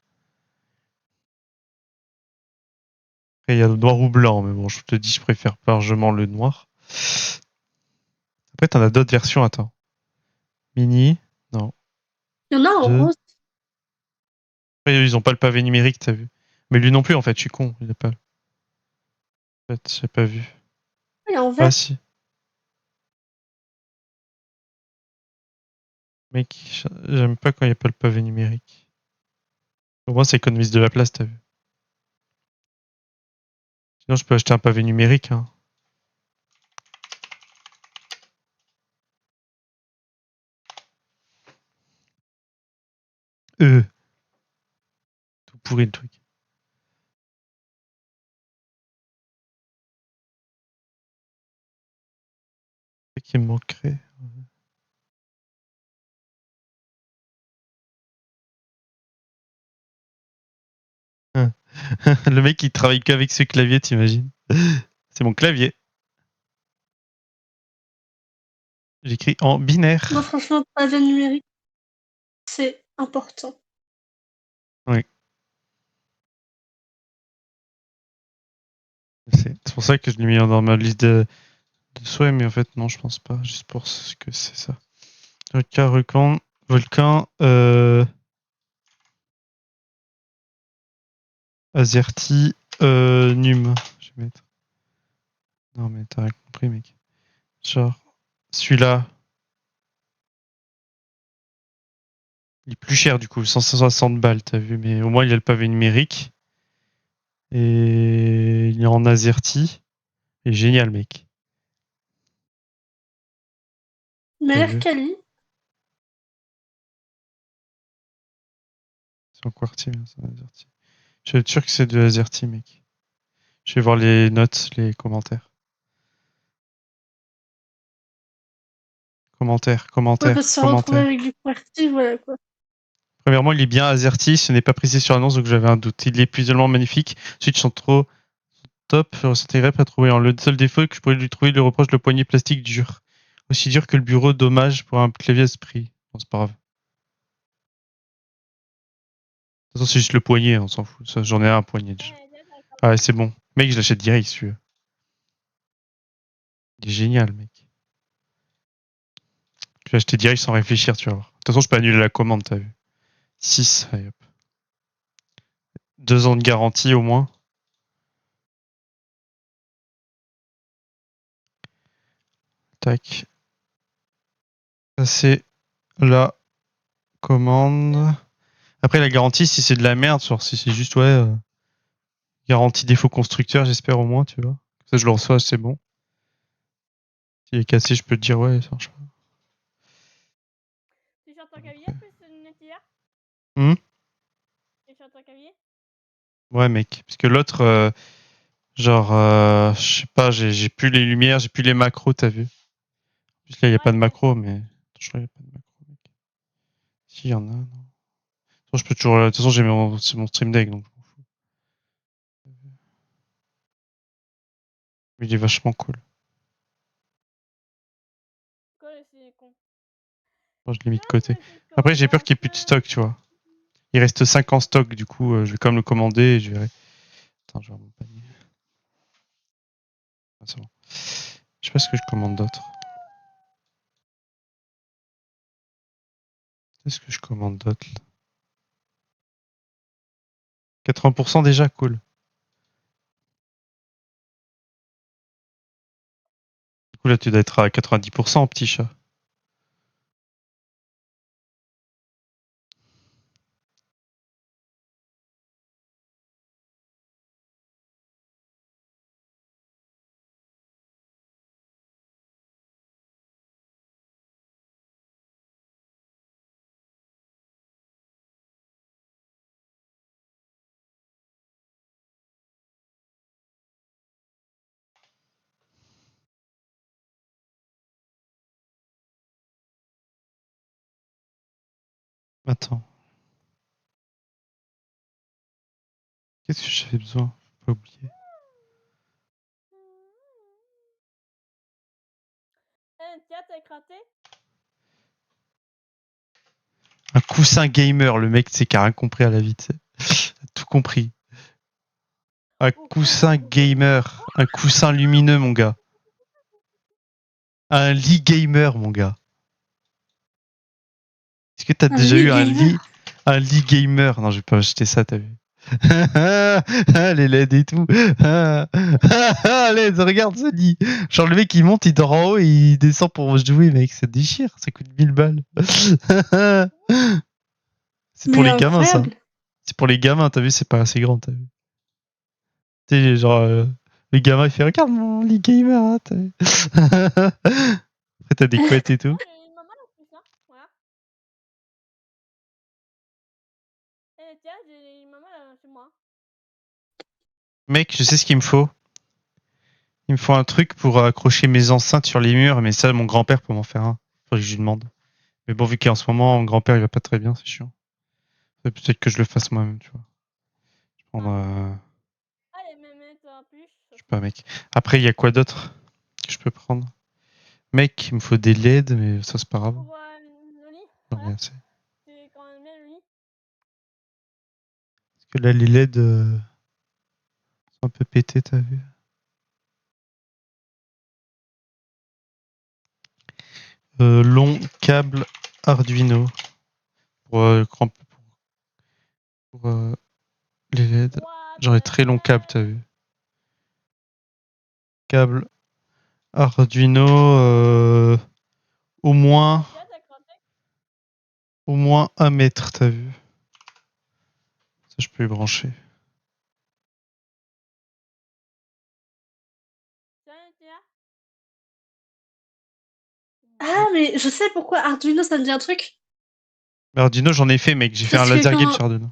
Après, il y a le noir ou blanc, mais bon, je te dis, je préfère largement le noir. Après, t'en as d'autres versions, attends. Mini, non. Il y en a en 2. rose. Après, ils ont pas le pavé numérique, t'as vu. Mais lui non plus, en fait, je suis con. Il a pas. En fait, j'ai pas vu. Il y a en Ah, vert. si. Mec, j'aime pas quand il n'y a pas le pavé numérique. Au moins, ça économise de la place, t'as vu. Sinon, je peux acheter un pavé numérique. Hein. Tout pourri le truc. C'est qui me manquerait. Hein. Le mec, il travaille qu'avec ce clavier, t'imagines? C'est mon clavier. J'écris en binaire. Moi, franchement, pavé numérique, c'est important. Oui. C'est pour ça que je l'ai mis dans ma liste de souhaits, mais en fait, non, je pense pas. Juste pour ce que c'est ça. Volcan, AZERTY, Num. Je vais mettre. Non, mais t'as rien compris, mec. Genre, celui-là, il est plus cher du coup, 160 balles, t'as vu, mais au moins il y a le pavé numérique. Et il est en AZERTY. Il est génial, mec. Mais T'as l'air vu? quali. C'est en QWERTY, hein, c'est en AZERTY. Je suis sûr que c'est de AZERTY, mec. Je vais voir les notes, les commentaires. Commentaires, Ouais, commentaires, parce que se retrouver commentaires. avec du QWERTY, voilà quoi. Premièrement, il est bien AZERTY, ce n'est pas précisé sur l'annonce, donc j'avais un doute. Il est visuellement magnifique. Ensuite, ils sont trop top. Je ressentirais pas trouver. Le seul défaut que je pourrais lui trouver, le reproche le poignet plastique dur. Aussi dur que le bureau, dommage pour un clavier à ce prix. Bon, c'est pas grave. De toute façon, c'est juste le poignet, on s'en fout. J'en ai un poignet déjà. Ah, ouais, c'est bon. Mec, je l'achète direct, celui-là. Il est génial, mec. Je vais acheter direct sans réfléchir, tu vas voir. De toute façon, je peux annuler la commande, t'as vu. 6, allez hop. 2 ans de garantie au moins. Tac. passer la commande. Après, la garantie, si c'est de la merde, genre si c'est juste, ouais, garantie défaut constructeur, j'espère au moins, tu vois. Comme ça, je le reçois, c'est bon. S'il est cassé, je peux te dire, ouais, ça marche pas. Tu sur ton clavier plus une hier? Tu sur ton clavier? Ouais, mec. Parce que l'autre, genre, je sais pas, j'ai plus les lumières, j'ai plus les macros, t'as vu. En plus, là, il n'y a pas de macro, mais. Je crois qu'il n'y a pas de macro, mec. Si, il y en a, non. Je peux toujours. De toute façon, c'est mon stream deck, donc je m'en fous. Mais il est vachement cool. Moi, je l'ai mis de côté. Après, j'ai peur qu'il n'y ait plus de stock, tu vois. Il reste 5 en stock, du coup, je vais quand même le commander et je verrai. Attends, je vais voir mon panier. Ah, c'est bon. Je sais pas ce que je commande d'autre. Qu'est-ce que je commande d'autre là 80% déjà, cool. Du coup, là, tu dois être à 90%, petit chat. Attends. Qu'est-ce que j'avais besoin? Faut pas oublier. Tiens, t'as éclaté? Un coussin gamer, le mec, c'est qui a rien compris à la vie, tu sais. Tout compris. Un coussin gamer. Un coussin lumineux, mon gars. Un lit gamer, mon gars. Est-ce que t'as déjà eu un lit gamer? Non, je vais pas acheter ça, t'as vu. Les LED et tout. LED, regarde ce lit. Genre le mec il monte, il dort en haut et il descend pour jouer, mec. Ça déchire, ça coûte 1000 balles. C'est pour les gamins, ça. C'est pour les gamins, t'as vu, c'est pas assez grand, t'as vu. Tu sais, genre, les gamins, il fait regarde mon lit gamer, hein, t'as vu. Après, t'as des couettes et tout. Tiens, j'ai une maman là chez moi. Mec, je sais ce qu'il me faut. Il me faut un truc pour accrocher mes enceintes sur les murs, mais ça, mon grand-père peut m'en faire un. Faudrait que je lui demande. Mais bon, vu qu'en ce moment, mon grand-père, il va pas très bien, c'est chiant. Peut-être que je le fasse moi-même, tu vois. Je vais prendre. Je sais pas, mec. Après, il y a quoi d'autre que je peux prendre? Mec, il me faut des LED, mais ça, c'est pas grave. Pour le lit, J'en ai assez. c'est quand même bien le lit. Parce que là, les LED sont un peu pétés, t'as vu. Long câble Arduino pour, les LED. Genre, très long câble, t'as vu. Câble Arduino, au moins 1 mètre, t'as vu. Ça, je peux y brancher. Ah, mais je sais pourquoi Arduino, ça me dit un truc. Mais Arduino, j'en ai fait, mec. J'ai fait un laser game sur Arduino.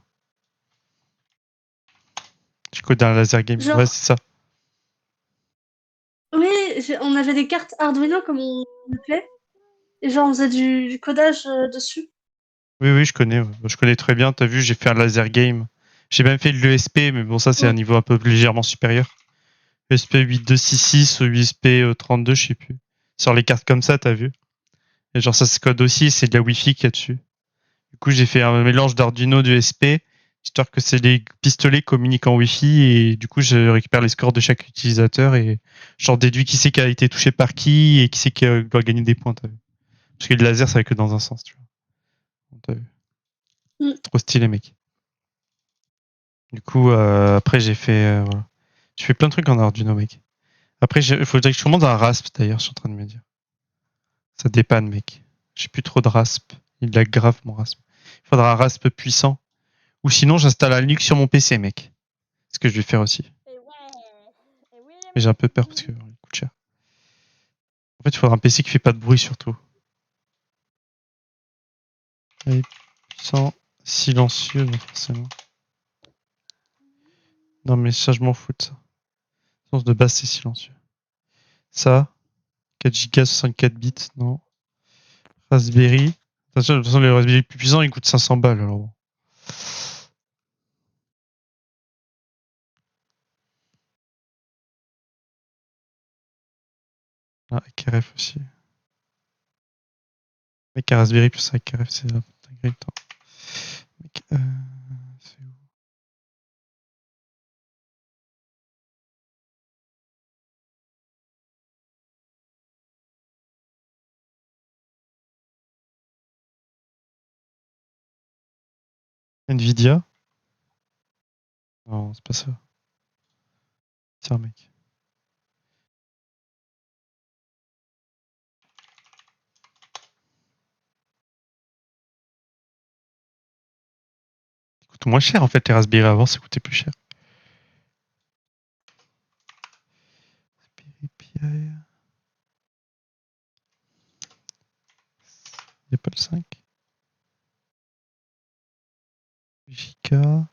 J'ai codé un laser game. Genre... Ouais, c'est ça. Oui, on avait des cartes Arduino, comme on appelait. Et genre, on faisait du codage dessus. Oui, je connais. Je connais très bien. T'as vu, j'ai fait un laser game. J'ai même fait de l'ESP, mais bon, ça, c'est un niveau un peu légèrement supérieur. ESP 8266 ou USP 32, je sais plus. Sur les cartes comme ça, t'as vu. Et genre, ça se code aussi, c'est de la Wi-Fi qu'il y a dessus. Du coup, j'ai fait un mélange d'Arduino, d'ESP, histoire que les pistolets communiquent en Wi-Fi, et du coup, je récupère les scores de chaque utilisateur, et j'en déduis qui c'est qui a été touché par qui, et qui c'est qui doit gagner des points, t'as vu. Parce que le laser, ça va que dans un sens, tu vois. T'as vu. Trop stylé, mec. Du coup, après, j'ai fait... voilà. J'ai fait plein de trucs en Arduino, mec. Après, il faudrait que je commande un rasp, d'ailleurs, je suis en train de me dire. Ça dépanne, mec. J'ai plus trop de rasp. Il lag grave mon rasp. Il faudra un rasp puissant. Ou sinon, j'installe un Linux sur mon PC, mec. C'est ce que je vais faire aussi. Et ouais. Et oui. Mais j'ai un peu peur parce que il coûte cher. En fait, il faudra un PC qui fait pas de bruit surtout. Et puissant, silencieux, non, forcément. Non, mais ça, je m'en fous de ça. Sens de base, c'est silencieux. Ça, 4 Go, 64 bits, non. Raspberry. Attention, de toute façon, les Raspberry plus puissants, ils coûtent 500 balles. Alors bon. Ah, AKRF aussi. Mec, un Raspberry plus un AKRF, c'est la dinguerie. Mec, c'est où? Nvidia? Non, c'est pas ça. Tiens, mec. Ça coûte moins cher en fait, les Raspberry avant, ça coûtait plus cher. Raspberry Pi. Il n'y a pas le 5. Giga.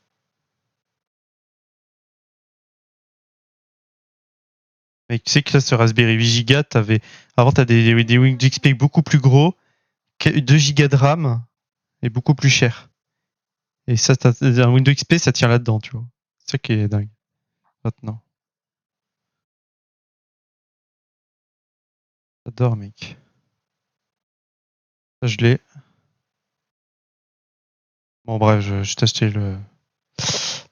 Mec, tu sais que là, ce Raspberry 8 Go, avant, t'as des Windows XP beaucoup plus gros, 2 Go de RAM et beaucoup plus cher. Et ça, un Windows XP, ça tient là-dedans, tu vois. C'est ça qui est dingue. Maintenant. J'adore, mec. Ça, je l'ai. Bon, bref, je t'ai acheté le.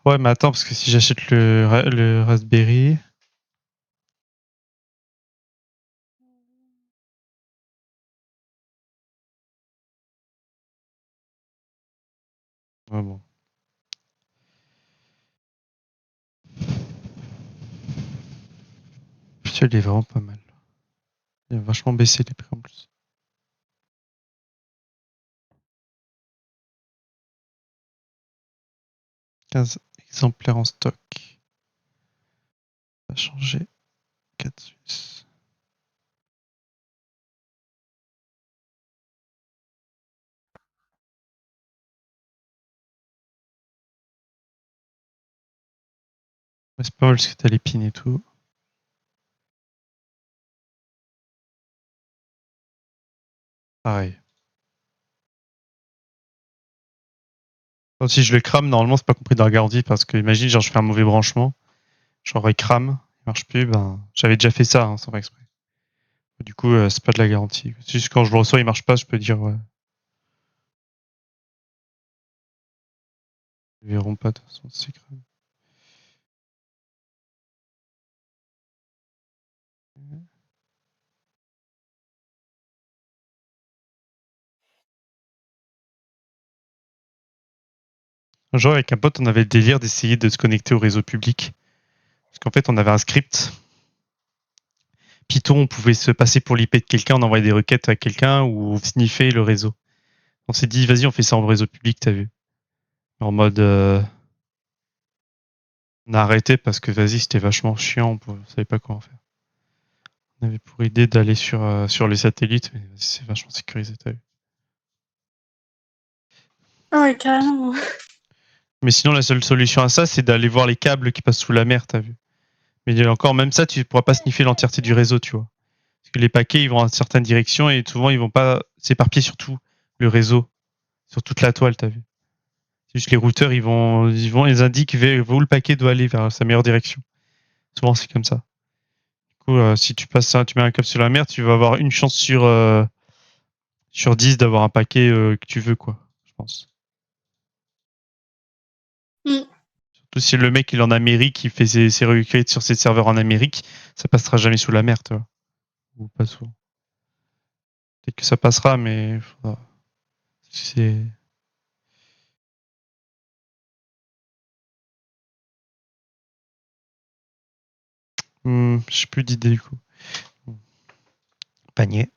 Ouais, mais attends, parce que si j'achète le Raspberry. Ouais, bon. Putain, il est vraiment pas mal. Il a vachement baissé les prix en plus. 15 exemplaires en stock. Ça va changer. 4 Suisses. Ouais, c'est pas mal parce que t'as l'épine et tout. Pareil. Enfin, si je le crame, normalement, c'est pas compris dans la garantie parce que, imagine, genre, je fais un mauvais branchement. Genre, il crame, il marche plus. Ben, j'avais déjà fait ça, hein, sans faire exprès. Du coup, c'est pas de la garantie. C'est juste quand je le reçois, il marche pas, je peux dire, ouais. Ils verront pas de toute façon, c'est grave. Un jour, avec un pote, on avait le délire d'essayer de se connecter au réseau public. Parce qu'en fait, on avait un script. Python, on pouvait se passer pour l'IP de quelqu'un, on envoyait des requêtes à quelqu'un ou sniffer le réseau. On s'est dit, vas-y, on fait ça en réseau public, t'as vu. En mode, on a arrêté parce que, vas-y, c'était vachement chiant, on savait pas comment faire. On avait pour idée d'aller sur les satellites, mais c'est vachement sécurisé, t'as vu. Ah ouais, carrément. Mais sinon, la seule solution à ça, c'est d'aller voir les câbles qui passent sous la mer, t'as vu. Mais encore, même ça, tu pourras pas sniffer l'entièreté du réseau, tu vois. Parce que les paquets, ils vont dans certaines directions et souvent, ils vont pas s'éparpiller sur tout le réseau, sur toute la toile, t'as vu. C'est juste les routeurs, ils indiquent où le paquet doit aller vers sa meilleure direction. Souvent, c'est comme ça. Du coup, si tu passes ça, tu mets un câble sur la mer, tu vas avoir une chance sur 10 d'avoir un paquet que tu veux, quoi, je pense. Mm. Surtout si le mec il est en Amérique, il fait ses requêtes sur ses serveurs en Amérique, ça passera jamais sous la mer, tu vois. Ou pas souvent. Peut-être que ça passera, mais faudra. C'est. J'ai plus d'idée du coup. Panier.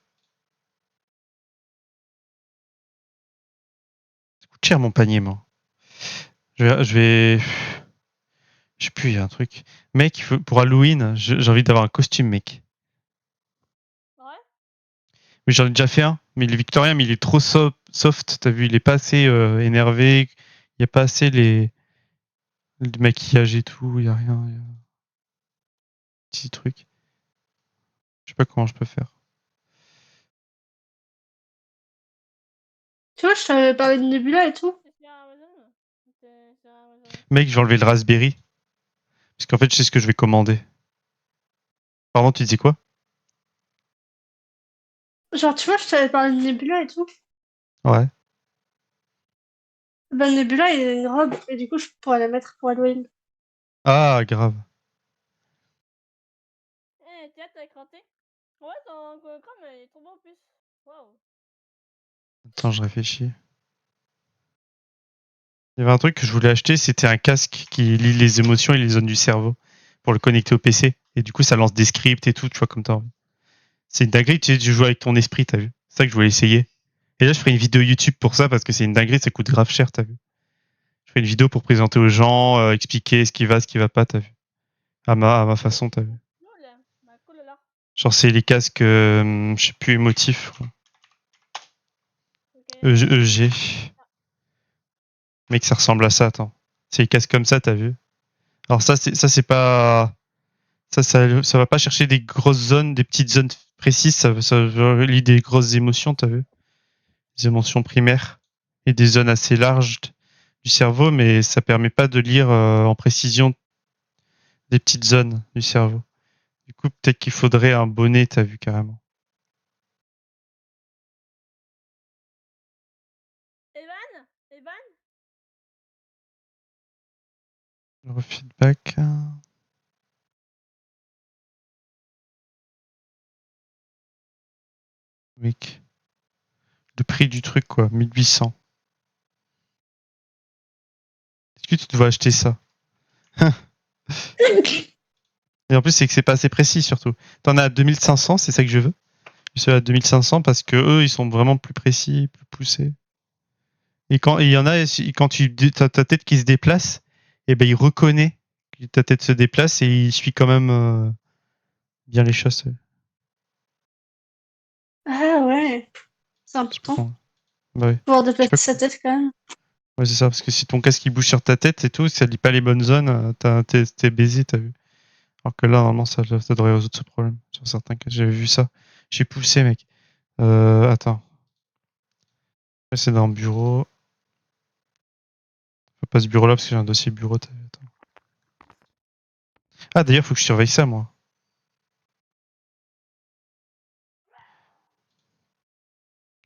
cher mon panier, moi. Je sais plus, il y a un truc. Mec, pour Halloween, j'ai envie d'avoir un costume, mec. Ouais. Mais j'en ai déjà fait un. Mais le Victorien, mais il est trop soft. T'as vu, il est pas assez énervé. Il y a pas assez le maquillage et tout. Il y a rien. Y a... Petit truc. Je sais pas comment je peux faire. Tu vois, je t'avais parlé de Nebula et tout. C'est sur Amazon. C'est sur Amazon. Mec, je vais enlever le Raspberry. Parce qu'en fait, je sais ce que je vais commander. Pardon, tu disais quoi? Genre, tu vois, je t'avais parlé de Nebula et tout. Ouais. Ben, Nebula, il a une robe, et du coup, je pourrais la mettre pour Halloween. Ah, grave. Eh, tiens, t'as éclaté. Ouais, ton hologramme, il est trop beau en plus. Waouh. Attends, je réfléchis. Il y avait un truc que je voulais acheter, c'était un casque qui lit les émotions et les zones du cerveau pour le connecter au PC. Et du coup, ça lance des scripts et tout, tu vois, comme t'as envie. C'est une dinguerie, tu joues avec ton esprit, t'as vu. C'est ça que je voulais essayer. Et là, je ferai une vidéo YouTube pour ça parce que c'est une dinguerie, ça coûte grave cher, t'as vu. Je ferai une vidéo pour présenter aux gens, expliquer ce qui va pas, t'as vu. À ma façon, t'as vu. Cool. Bah, cool là. Genre, c'est les casques, je sais plus, émotifs. Ok. EG. Mec, ça ressemble à ça, attends. C'est les casques comme ça, t'as vu. Alors ça, c'est pas... Ça va pas chercher des grosses zones, des petites zones précises, ça relie des grosses émotions, t'as vu? Des émotions primaires et des zones assez larges du cerveau, mais ça permet pas de lire en précision des petites zones du cerveau. Du coup, peut-être qu'il faudrait un bonnet, t'as vu carrément. Evan? Evan? Feedback. Mec. Le prix du truc, quoi, 1800. Est-ce que tu dois acheter ça? Et en plus, c'est que c'est pas assez précis, surtout. T'en as à 2500, c'est ça que je veux. Je suis à 2500 parce que eux, ils sont vraiment plus précis, plus poussés. Et quand il y en a, quand t'as ta tête qui se déplace, et ben il reconnaît que ta tête se déplace et il suit quand même bien les choses. Ah ouais, c'est Je sais pas important. comment. Bah ouais. Pouvoir Je sais pas déplacer sa tête quand même. Ouais, c'est ça, parce que si ton casque il bouge sur ta tête et tout, ça lit pas les bonnes zones, t'es baisé, t'as vu. Alors que là, normalement, ça devrait résoudre ce problème. Sur certains cas, j'avais vu ça. J'ai poussé, mec. Attends. C'est dans le bureau. Faut pas ce bureau-là parce que j'ai un dossier bureau. T'as vu, attends. Ah, d'ailleurs, faut que je surveille ça, moi.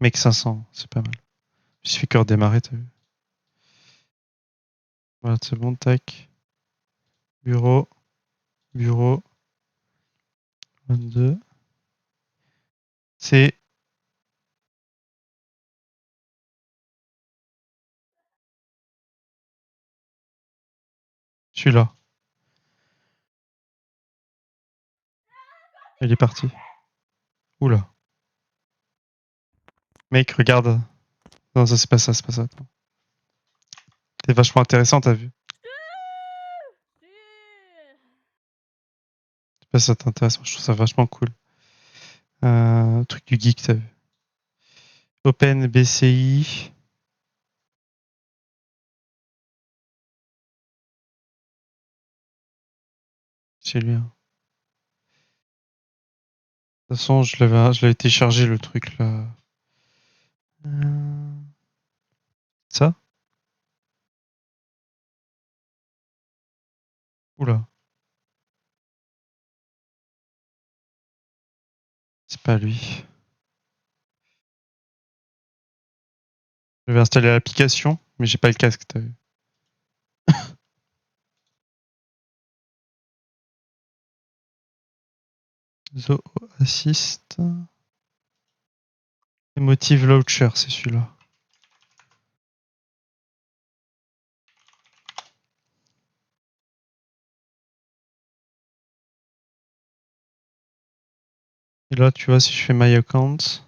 Mec, 500, c'est pas mal. Il suffit que redémarrer, t'as vu. Voilà, c'est bon, tac. Bureau, bureau, 22. C'est celui-là. Il est parti. Oula. Mec, regarde. Non, ça, c'est pas ça, c'est pas ça. Attends. C'est vachement intéressant, t'as vu. C'est pas ça t'intéresse, moi, je trouve ça vachement cool. Truc du geek, t'as vu. Open BCI. C'est lui. Hein. De toute façon, je l'avais téléchargé le truc là. Ça? Oula. C'est pas lui. Je vais installer l'application, mais j'ai pas le casque, t'as vu. Zo Assist. Emotive Launcher, c'est celui-là. Et là, tu vois, si je fais My Account, si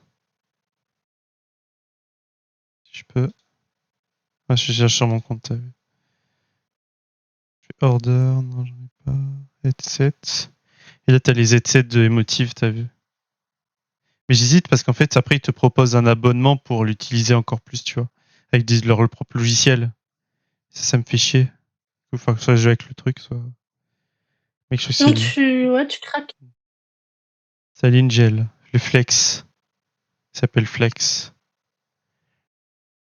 je peux. Ah, je cherche sur mon compte, t'as vu. Order, non, j'en ai pas. Headset. Et là, t'as les headsets de Emotive, t'as vu. Mais j'hésite parce qu'en fait, après, ils te proposent un abonnement pour l'utiliser encore plus, tu vois. Avec leur propre logiciel. Ça me fait chier. Enfin, que soit je joue avec le truc, soit. Mais je trouve que c'est Sinon, mieux. tu craques. C'est l'Ingel, le Flex. Ça s'appelle Flex.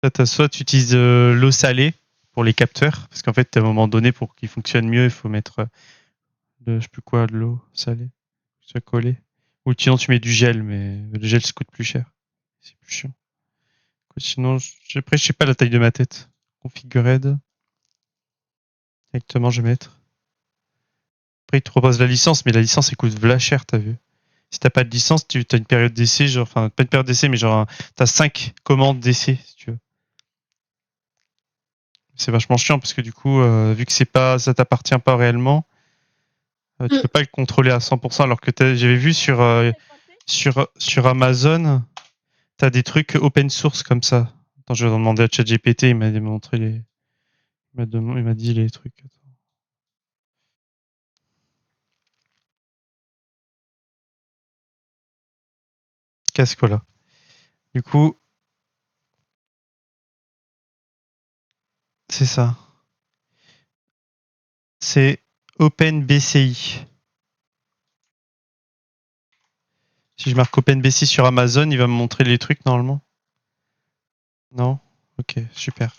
Là, soit tu utilises l'eau salée pour les capteurs, parce qu'en fait, à un moment donné, pour qu'ils fonctionnent mieux, il faut mettre je sais plus quoi, de l'eau salée. Ça coller. Ou sinon, tu mets du gel, mais le gel, ça coûte plus cher. C'est plus chiant. Sinon, après, je sais pas la taille de ma tête. Configured. Directement, je vais mettre. Après, il te propose la licence, mais la licence, elle coûte v'là cher, t'as vu. Si t'as pas de licence, tu as une période d'essai, genre, enfin, pas une période d'essai, mais genre, t'as 5 commandes d'essai, si tu veux. C'est vachement chiant parce que du coup, vu que ça t'appartient pas réellement, tu peux pas le contrôler à 100%. Alors que j'avais vu sur Amazon, t'as des trucs open source comme ça. Attends, je vais demander à ChatGPT, il m'a montré il m'a dit les trucs. Attends. Casque, voilà. Du coup, c'est ça. C'est OpenBCI. Si je marque OpenBCI sur Amazon, il va me montrer les trucs normalement. Non? Ok, super.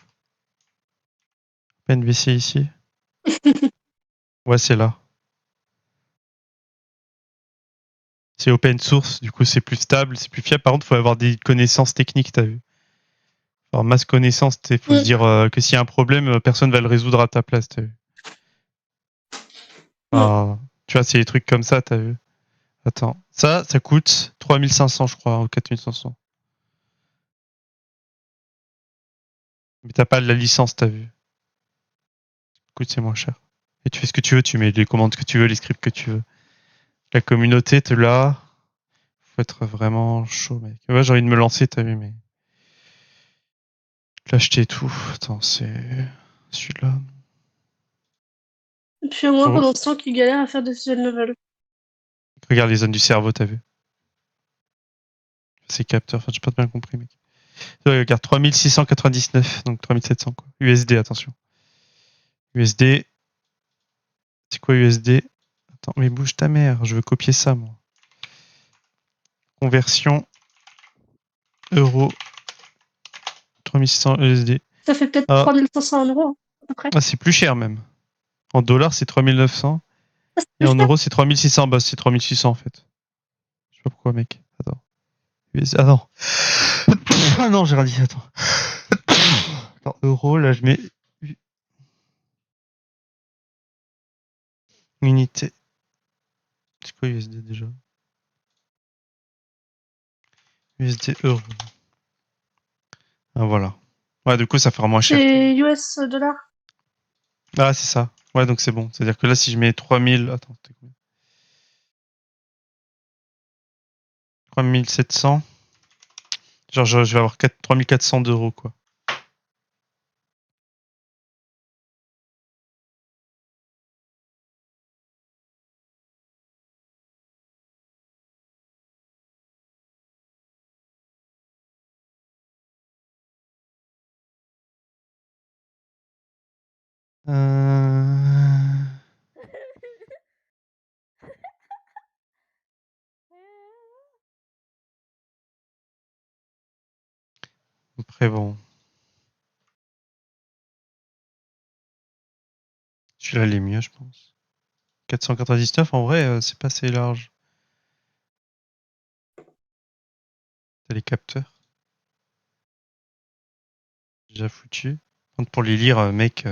OpenBCI ici. Ouais, c'est là. C'est open source, du coup c'est plus stable, c'est plus fiable. Par contre, il faut avoir des connaissances techniques, t'as vu. Alors, masse connaissance, il faut se dire que s'il y a un problème, personne va le résoudre à ta place, t'as vu. Enfin, tu vois, c'est des trucs comme ça, t'as vu. Attends, ça coûte 3500, je crois, ou 4500. Mais t'as pas la licence, t'as vu. Écoute, c'est moins cher. Et tu fais ce que tu veux, tu mets les commandes que tu veux, les scripts que tu veux. La communauté te l'a. Faut être vraiment chaud, mec. Ouais, j'ai envie de me lancer, t'as vu, mais. L'acheter et tout. Attends, c'est. Celui-là. Et puis au moins, Oh, pendant ce temps, qu'ils galèrent à faire des visual novels. regarde les zones du cerveau, t'as vu. C'est capteur, enfin, j'ai pas bien compris, mec. Ouais, regarde, 3699, donc 3700, quoi. USD, attention. USD. C'est quoi USD? Attends, mais bouge ta mère, je veux copier ça, moi. Conversion euro 3600 USD. Ça fait peut-être Ah, 3500 en euros, à peu près. ah c'est plus cher même. En dollars, c'est 3900. Ah, c'est Et plus en cher. euros, c'est 3600. Bah, c'est 3600 en fait. Je sais pas pourquoi, mec. Attends. Ah non. Ah non, j'ai rien dit. Attends. Attends, euro, là, je mets unité. C'est quoi USD déjà? USD euro. Ah, voilà. Ouais, du coup, ça fera moins cher. C'est US dollars. Ah, c'est ça. Ouais, donc c'est bon. C'est-à-dire que là, si je mets 3000. Attends, c'était combien? 3700. Genre, je vais avoir 3400 d'euros, quoi. Euh... Après, bon. Celui-là, il est mieux, je pense. 499, en vrai, c'est pas assez large. T'as les capteurs. Déjà foutu. Par contre, pour les lire, mec,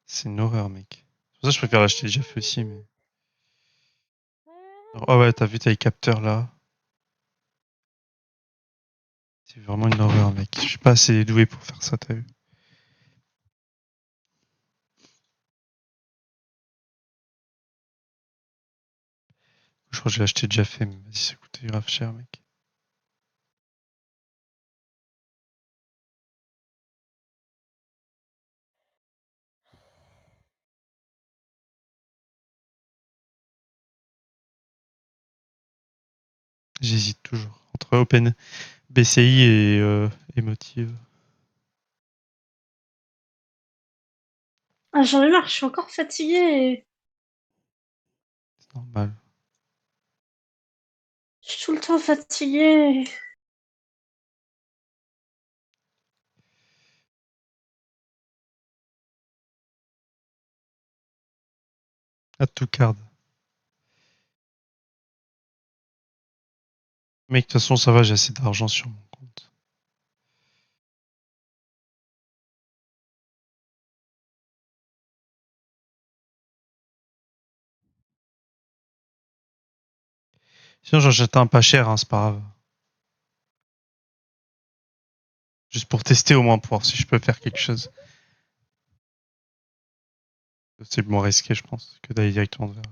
c'est une horreur, mec. C'est pour ça que je préfère l'acheter déjà fait aussi, mais. Ah ouais, t'as vu, t'as les capteurs là. C'est vraiment une horreur, mec. Je suis pas assez doué pour faire ça, t'as vu. Je crois que je l'ai acheté déjà fait, mais vas-y, ça coûtait grave cher, mec. J'hésite toujours entre Open BCI et Emotive. Ah, j'en ai marre, je suis encore fatiguée. C'est normal. Je suis tout le temps fatiguée. À tout card. Mec, de toute façon, ça va, j'ai assez d'argent sur mon compte. Sinon, j'en jette un pas cher, hein, c'est pas grave. Juste pour tester au moins, pour voir si je peux faire quelque chose. C'est moins risqué, je pense, que d'aller directement vers.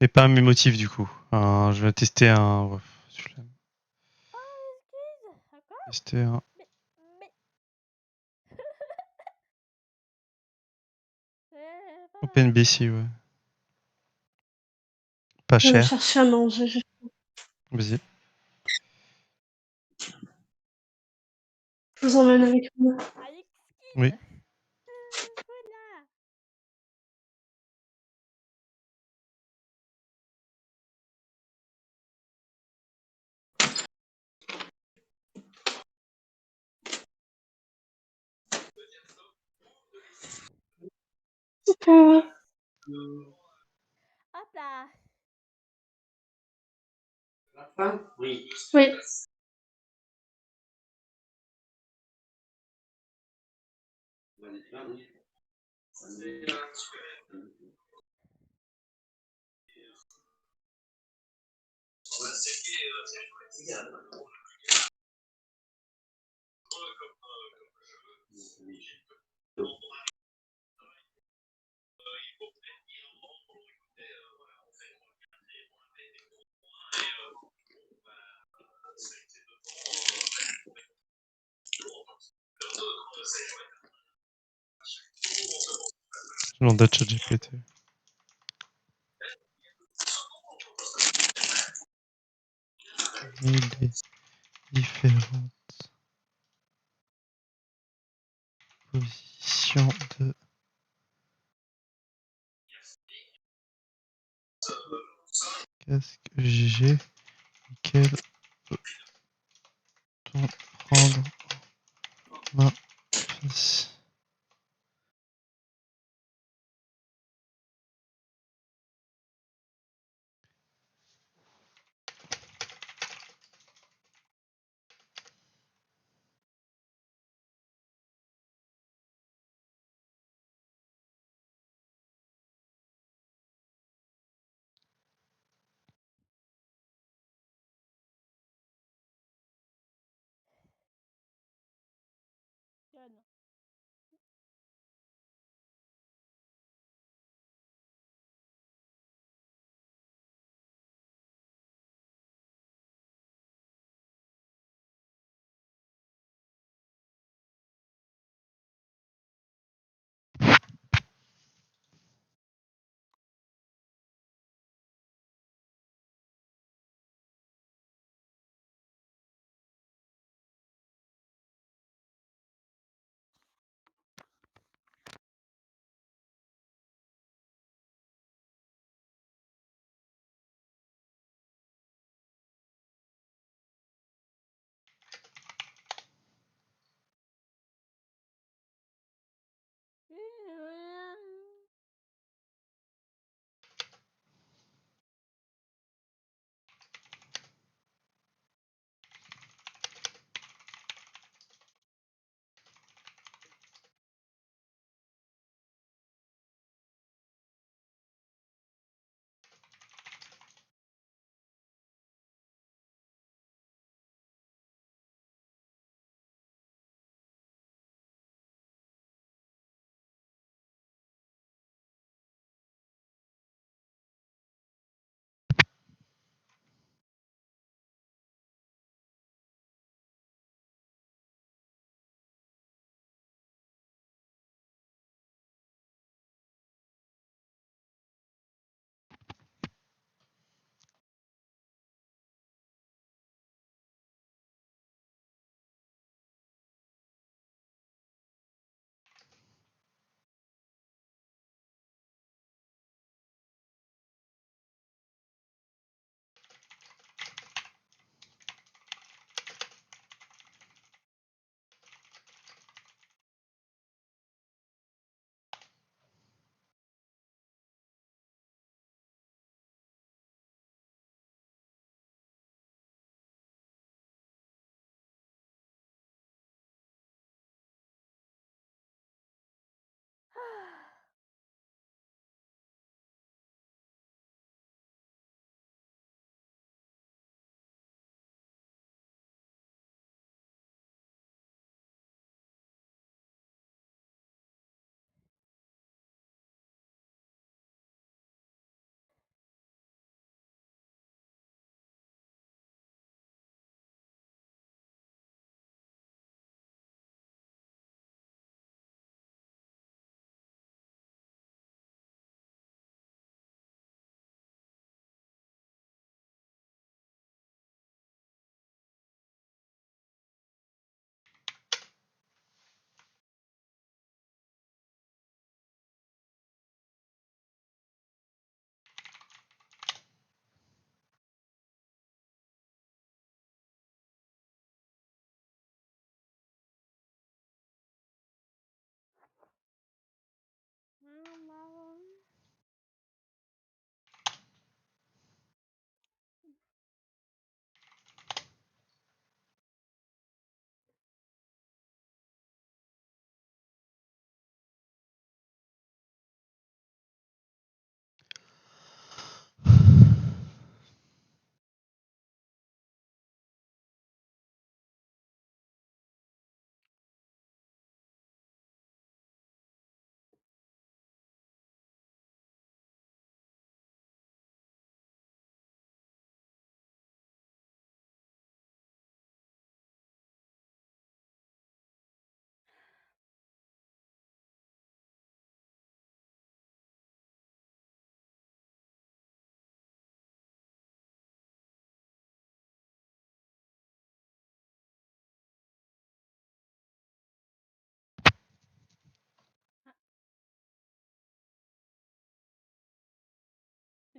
Mais pas un motif du coup. Je vais tester un. Ouais, Oh, excuse. À quoi? tester un. Mais... pas mal. OpenBC, ouais. Pas Je vais me cher. chercher à manger. Vas-y. Je vous emmène avec moi. Ah, excuse. Oui. Voilà. Super. Hop là. Oui. Je demande à ChatGPT. Il est différentes positions de casque GG. Quel peut-on prendre ma face?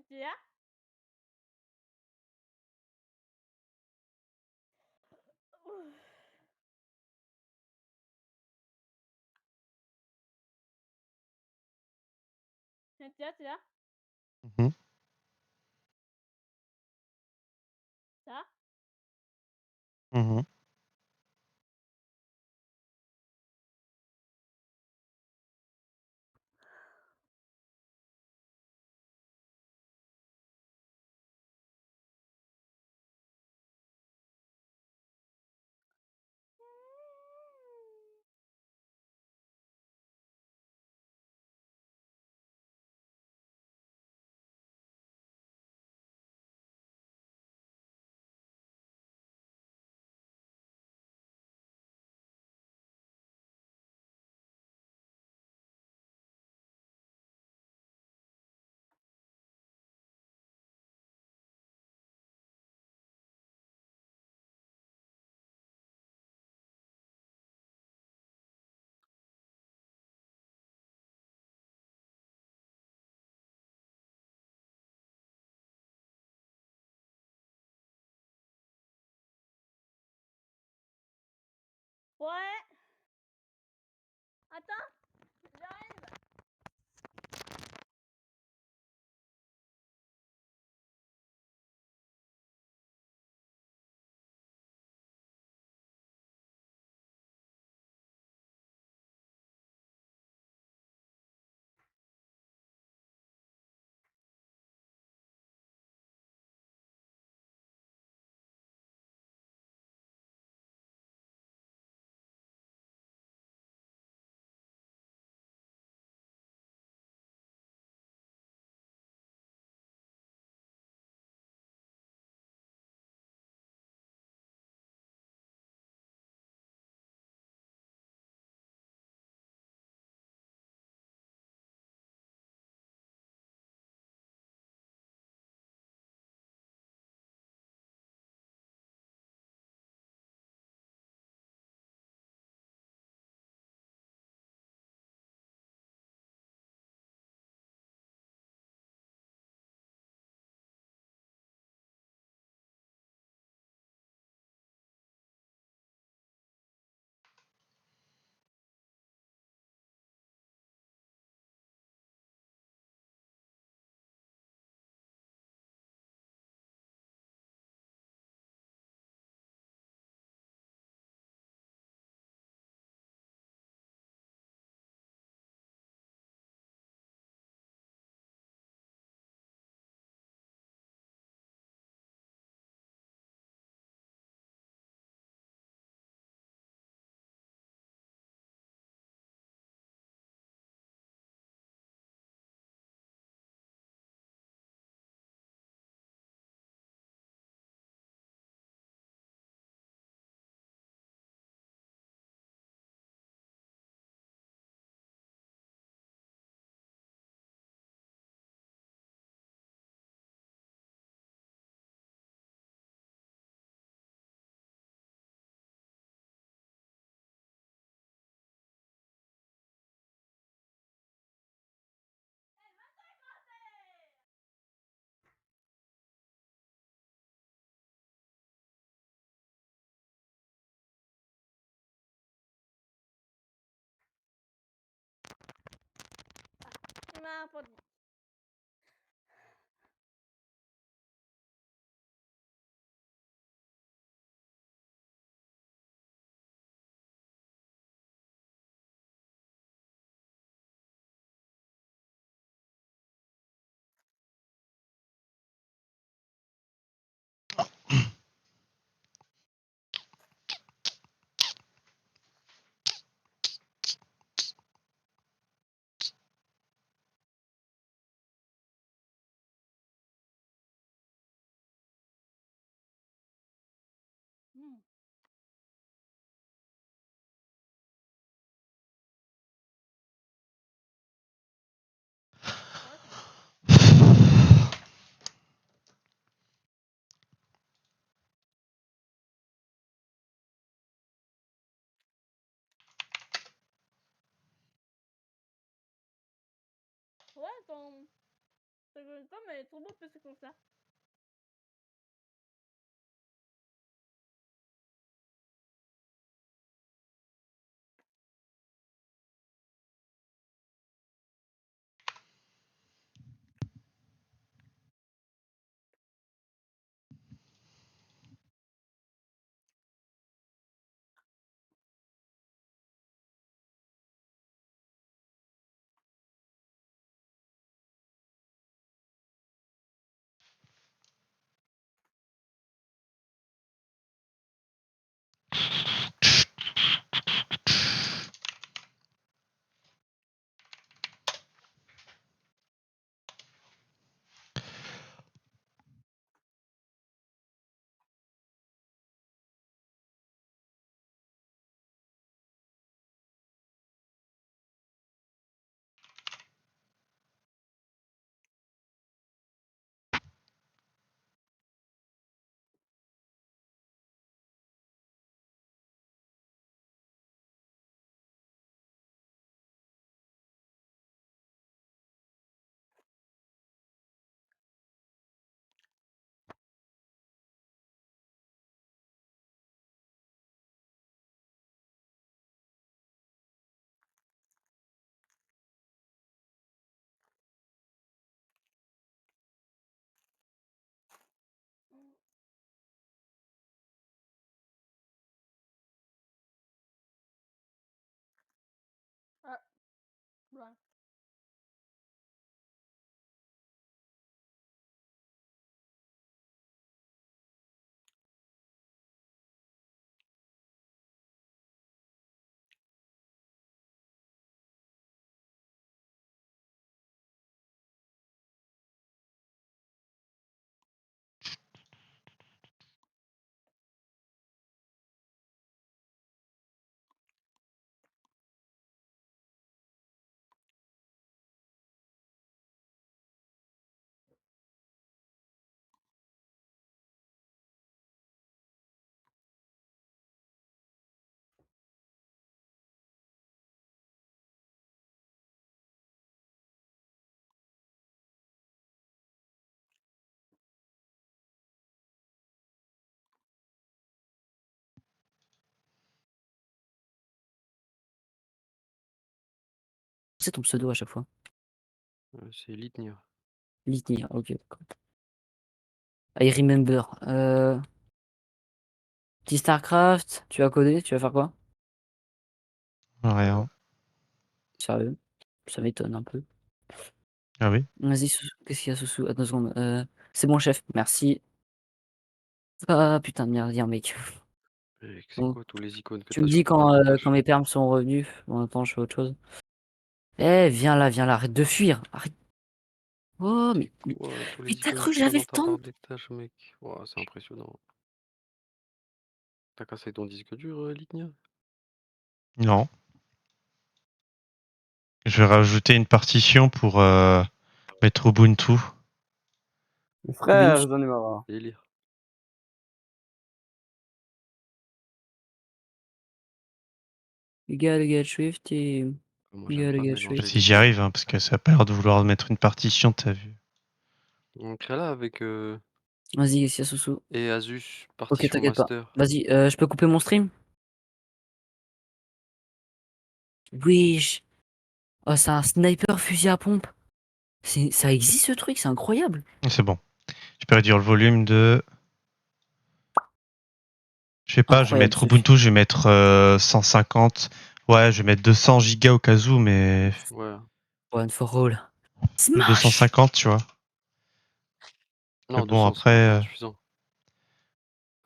Tu es là? Ouf. Tu es là, tu es là? Mhm. Ça? Mhm. Ouais. Attends, j'arrive. ma pote. Hmm. Ouais, c'est bon. Ouais, ton tom est trop beau parce que comme ça. Ah, ouais. C'est ton pseudo à chaque fois? C'est Litnia. Litnia, ok, d'accord. I remember. Petit StarCraft, tu vas coder, tu vas faire quoi? Rien. Sérieux? Ça m'étonne un peu. Ah oui? Vas-y, qu'est-ce qu'il y a, Soussou? Attends une seconde. C'est bon, chef, merci. Ah putain de merde, il y a un mec. C'est Bon, quoi tous les icônes que tu me t'as sur dis ton personnage? quand mes permes sont revenus. Bon, attends, je fais autre chose. Eh, viens là, arrête de fuir. Arrête. Oh, C'est quoi tous mais les t'as icônes cru que qui sont j'avais dans le ta temps? barre des tâches, mec? Ouah, c'est impressionnant. T'as cassé ton disque dur, Litnia? Non. Je vais rajouter une partition pour mettre Ubuntu. Mais frère, j'en ai marre. Délire. Les gars, Swift et. Moi, Les j'aime pas gars, mélanger Swift. Si les j'y deux. arrive, hein, parce que ça a pas l'air de vouloir mettre une partition, t'as vu. On crée là avec Vas-y, qu'est-ce qu'il y a, Soussou? et Asus, Ok, partition t'inquiète pas. master. Vas-y, je peux couper mon stream? Wesh. Oh, c'est un sniper fusil à pompe. Ça existe ce truc, c'est incroyable. C'est bon. Je peux réduire le volume de. Je sais pas, je vais Incroyable, mettre ce Ubuntu, je vais mettre 150. Ouais, je vais mettre 200 gigas au cas où, mais Ouais. One for all. plus Smash 250, tu vois. Mais Non, bon, 200, c'est largement après, suffisant.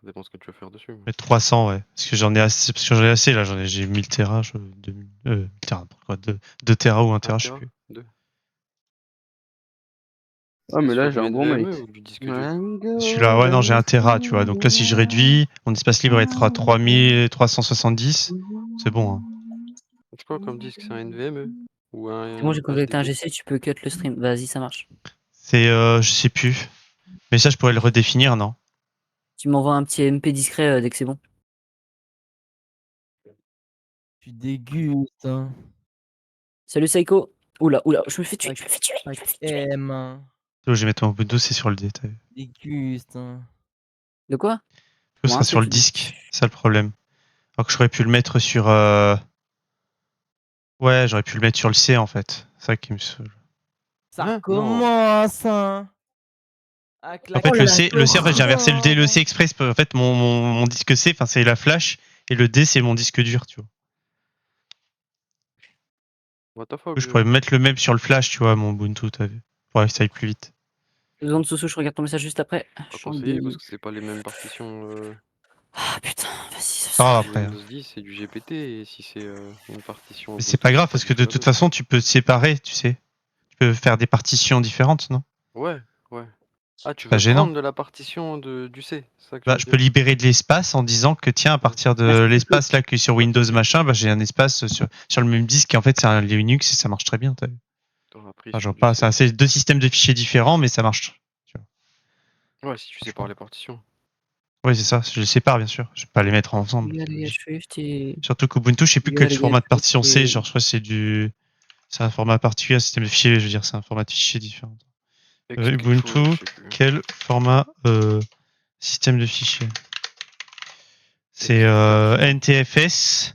Ça dépend ce que tu veux faire dessus. mettre 300, ouais. Parce que j'en ai assez, là, j'ai 1000 Tera, 2000, Tera, pourquoi 2 Tera ou 1 1 Tera, je sais Tera? plus. 2. Ah, mais Sur là, du j'ai un bon NVMe mate. ou du disque dur? Celui-là, ouais, non, j'ai 1 Tera, tu vois. Donc là, si je réduis, mon espace libre va être à 3370. C'est bon, hein. C'est quoi comme disque? C'est un NVMe? Ou un C'est bon, j'ai connecté un HDD? GC, tu peux cut le stream. Vas-y, ça marche. C'est, je sais plus. Mais ça, je pourrais le redéfinir, non? Tu m'envoies un petit MP discret dès que c'est bon. Tu dégustes, hein. Salut Saiko. Oula, je me fais tuer, je me fais tuer. M. Là où je vais mettre mon Ubuntu, c'est sur le D, t'as vu. Déguste, hein. De quoi? Ce Moi, sera sur le tu dis. disque, c'est ça le problème. Alors que j'aurais pu le mettre sur. Ouais, j'aurais pu le mettre sur le C en fait. C'est ça qui me saoule. Ça Hein? commence, hein. À En claquer fait, là le là, C, en fait, j'ai inversé le D et le C dedans. express. En fait, mon disque C, enfin, c'est la flash, et le D, c'est mon disque dur, tu vois. What the Du fuck, coup, je pourrais mettre le même sur le flash, tu vois, mon Ubuntu, t'as vu. Pour que ça aille plus vite. Besoin de Soso, je regarde ton message juste après. Pas Chante conseillé des. parce que c'est pas les mêmes partitions. Ah putain, vas-y, ça Pas grave Du après. Hein. Windows 10 c'est du GPT et si c'est une partition Mais c'est Ubuntu, pas grave c'est parce du que de tout la toute même. façon, tu peux te séparer, tu sais. Tu peux faire des partitions différentes, non? Ouais, ouais. Ah, tu Pas veux gênant. prendre de la partition du C, c'est ça que tu Bah, veux je peux dire? libérer de l'espace en disant que tiens, à partir Ah, de tu peux. l'espace là que sur Windows machin, bah, j'ai un espace sur le même disque et en fait c'est un Linux et ça marche très bien. T'as vu. T'auras pris Enfin, sur genre du pas, C. c'est deux systèmes de fichiers différents, mais ça marche. Tu vois, Ouais, si tu sépares les partitions. oui, c'est ça. Je les sépare bien sûr. Je vais pas les mettre ensemble. You gotta get thrifty. Surtout qu'Ubuntu, je sais plus You quel gotta get format de partition c'est. thrifty. Genre, je crois que c'est un format particulier, un système de fichiers. Je veux dire, c'est un format de fichiers différent. Exclifo, Ubuntu, je sais plus. quel format système de fichiers? C'est Explication. NTFS.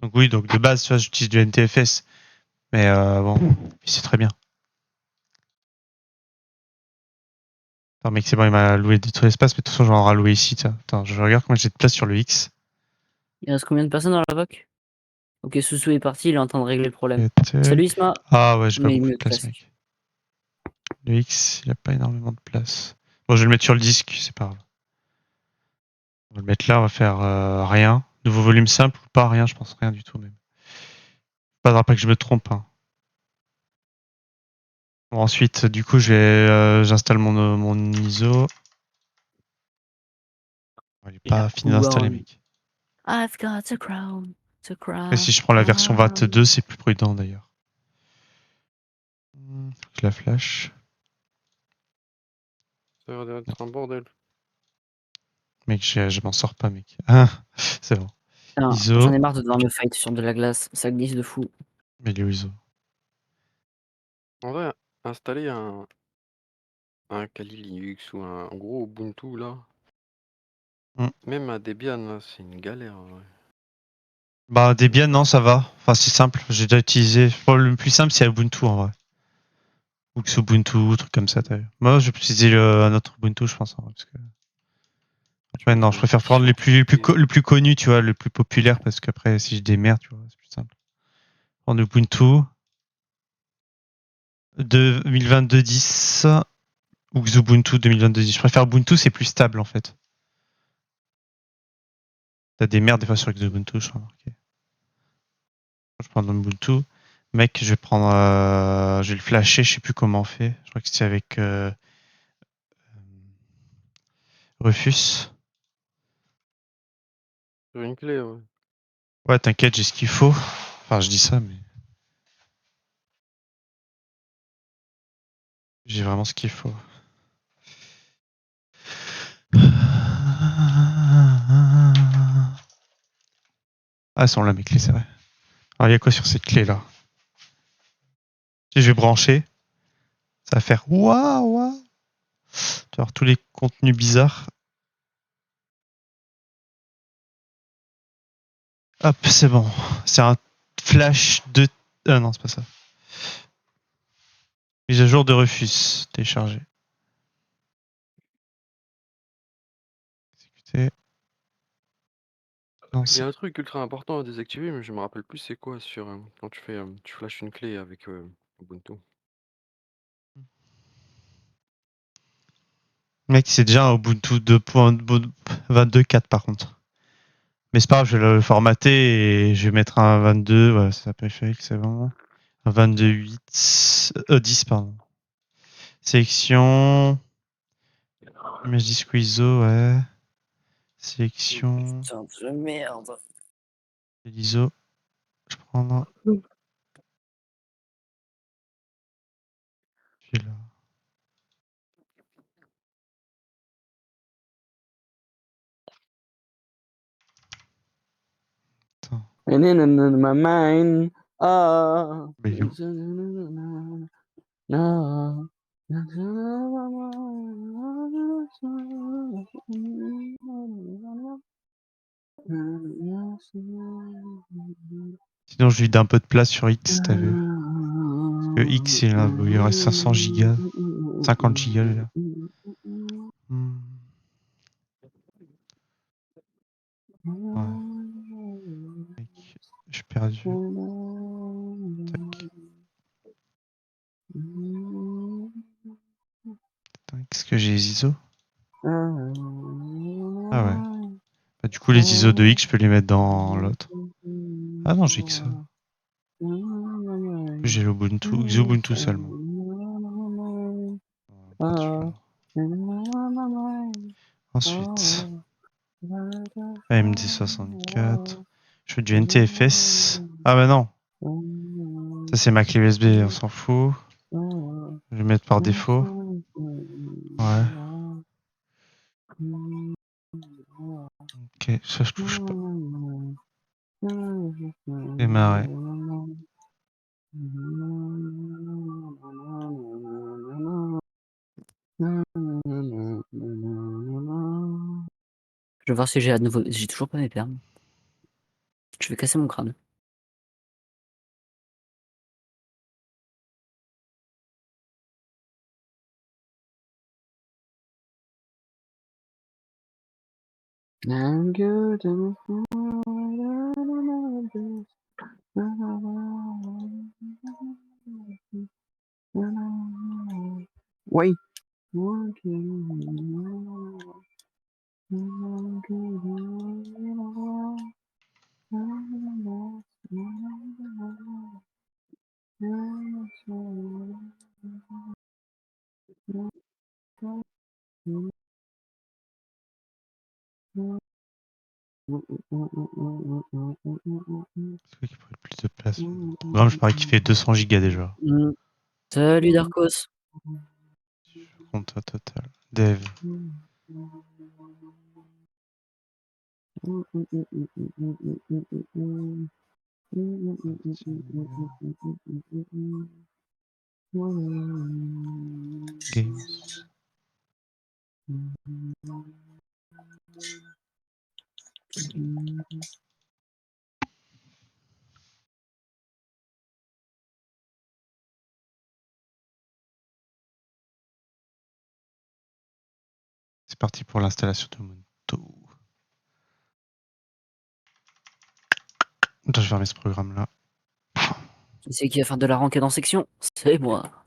Donc oui, donc de base, tu vois, j'utilise du NTFS. Mais bon, c'est très bien. Attends, mec, c'est bon, il m'a loué tout l'espace, mais de toute façon, je vais en rallouer ici. Tiens. Attends, je regarde combien j'ai de place sur le X. Il reste combien de personnes dans la VOC? Ok, Soussou est parti, il est en train de régler le problème. Et Salut Isma. ah ouais, j'ai pas Mais beaucoup mieux de que place, classique. mec. Le X, il a pas énormément de place. Bon, je vais le mettre sur le disque, c'est pas grave. On va le mettre là, on va faire rien. Nouveau volume simple ou pas, rien, je pense rien du tout même. Faudra pas que je me trompe. Hein. Bon, ensuite, du coup, j'installe mon ISO. Il est pas fini d'installer, mec. I've got a crown. Et si je prends la version 22, c'est plus prudent d'ailleurs. Je la flash. Ça a l'air d'être un bordel. Mec, je m'en sors pas, mec. Ah, c'est bon. Putain, ISO. j'en ai marre de devoir me fight sur de la glace. Ça glisse de fou. Mais il est où ISO? En vrai, installer un Kali Linux ou un gros Ubuntu là, même un Debian là, c'est une galère. En vrai. Bah, Debian, non, ça va. Enfin, c'est simple. J'ai déjà utilisé. Le plus simple, c'est Ubuntu en vrai. Ou Ubuntu, truc comme ça, t'as vu. Moi, je vais utiliser un autre Ubuntu, je pense. En vrai, parce que... Ouais, non, je préfère prendre le plus connu, tu vois, le plus populaire, parce qu'après, si je démerde, tu vois, c'est plus simple. Prendre Ubuntu 2022-10 ou Xubuntu 2022-10. Je préfère Ubuntu, c'est plus stable en fait. T'as des merdes des fois sur Xubuntu, je crois. Okay. Je prends Ubuntu. Mec, je vais prendre. Je vais le flasher, je sais plus comment on fait. Je crois que c'était avec Rufus. Sur une clé, ouais. Ouais, t'inquiète, j'ai ce qu'il faut. Enfin, je dis ça, mais. J'ai vraiment ce qu'il faut. Ah, elles sont là, mes clés, c'est vrai. Alors, il y a quoi sur cette clé là? Si je vais brancher, ça va faire waouh, waouh. Tu vas avoir tous les contenus bizarres. Hop, c'est bon. C'est un flash de. Ah non, c'est pas ça. Mise à jour de Rufus. Télécharger. Exécuter. Il y Lancer. a un truc ultra important à désactiver, mais je me rappelle plus c'est quoi sur quand tu flashes une clé avec Ubuntu. Mec, c'est déjà un Ubuntu 2.22.4 par contre. Mais c'est pas grave, je vais le formater et je vais mettre un 22. Ouais, ça périphérique, c'est bon. Un 22.8. 10, pardon. Sélection. Image disque ISO, ouais. Sélection. Putain de merde. l'ISO. Je prends celui-là. Attends. And in my mind. Ah. Mais il est où? No. Sinon, je lui donne un peu de place sur X, t'as vu? Parce que X, il reste 500 gigas. 50 gigas, là. Ouais. Mec, je suis perdu. Tac. Attends, qu'est-ce que j'ai les ISO? Ah ouais. Bah, du coup, les ISO de X, je peux les mettre dans l'autre. Ah non, j'ai que ça. J'ai l'Ubuntu, Xubuntu seulement. Pas celui-là. Ensuite, AMD64. Je fais du NTFS. Ah bah non. Ça, c'est ma clé USB, on s'en fout. Je vais mettre par défaut. Ouais. Ok, ça je touche pas. Démarrer. Je vais voir si j'ai à nouveau. J'ai toujours pas mes permes. Je vais casser mon crâne. I'm good. Wait. C'est qu'il faudrait plus de place. Le programme, je parie qu'il fait 200 gigas déjà. Salut Darkos. Compte total. Dev. Games. C'est parti pour l'installation de Ubuntu. Attends, je vais fermer ce programme-là. Qui c'est qui va faire de la ranked en section? C'est moi.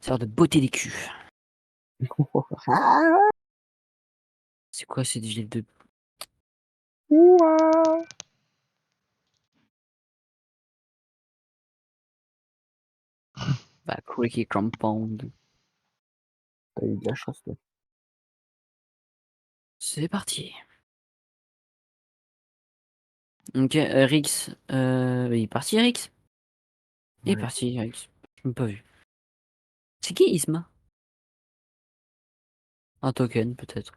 Faire de beauté des culs. C'est quoi ces gilets de. Bah, Quickie Compound. T'as eu de la chance, là. C'est parti. Ok, Rix. Il est parti, Rix? Il est Ouais. parti, Rix. Je l'ai pas vu. C'est qui Isma? Un token, peut-être.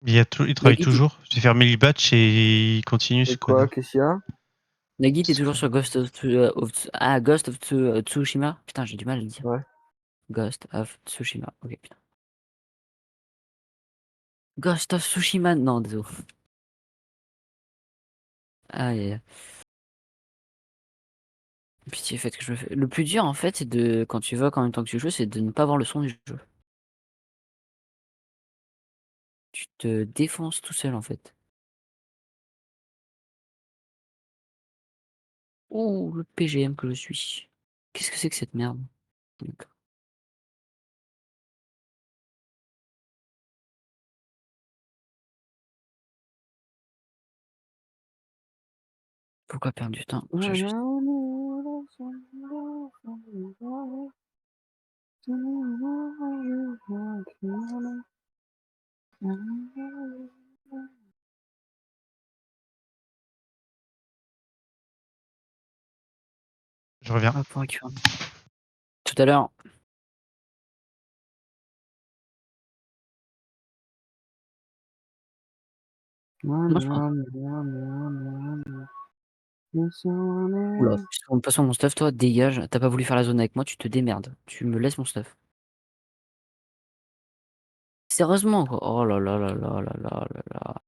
Il travaille Nagui, toujours. J'ai fermé le batch et il continue ce Et quoi, connard. qu'est-ce qu'il y a? Nagui, t'es toujours sur Ghost of, Ghost of Tsushima? Putain, j'ai du mal à le dire. Ouais. Ghost of Tsushima. Ok, putain. Ghost of Tsushima. Non, désolé. Aïe. Pitié, faites que je me fais. Le plus dur en fait, c'est de quand tu votes en même temps que tu joues, c'est de ne pas voir le son du jeu. Tu te défonces tout seul en fait. Ouh, le PGM que je suis. Qu'est-ce que c'est que cette merde? D'accord. Pourquoi perdre du temps? Je reviens. Ah, pour récupérer. Tout à l'heure. Moi, je crois. Oula, de toute façon, mon stuff, toi, dégage. T'as pas voulu faire la zone avec moi, tu te démerdes. Tu me laisses mon stuff. Sérieusement, quoi. Oh là là là là là là là là.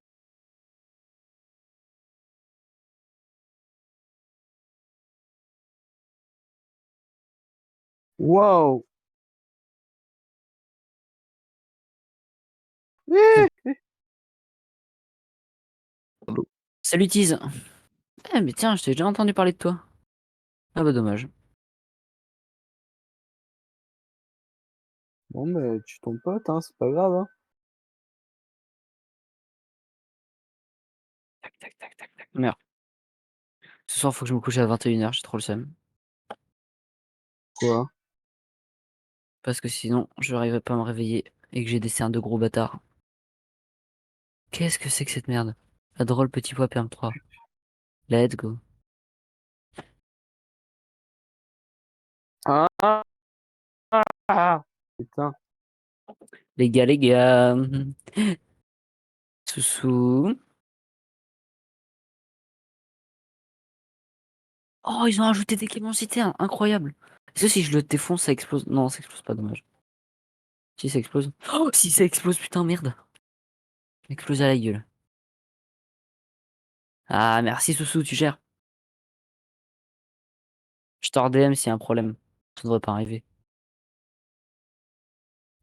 Wow. Salut Tease. Eh, mais tiens, je t'ai déjà entendu parler de toi. Ah bah dommage. Bon, mais tu ton pote, hein, c'est pas grave. Hein. Tac, tac, tac, tac, tac. Meurs. Ce soir, faut que je me couche à 21h, j'ai trop le seum. Quoi? Parce que sinon, je n'arriverai pas à me réveiller et que j'ai des cernes de gros bâtards. Qu'est-ce que c'est que cette merde? La drôle petit pois perm 3. Let's go. Ah, ah, ah. Putain. Les gars. Soussou. Oh, ils ont ajouté des clémencités, hein, incroyable. Est-ce que si je le défonce, ça explose? Non, ça explose pas, dommage. Si ça explose. Oh, si ça explose, putain, merde. Explose à la gueule. Ah, merci Soussou, tu gères. Je t'en DM s'il y a un problème. Ça devrait pas arriver.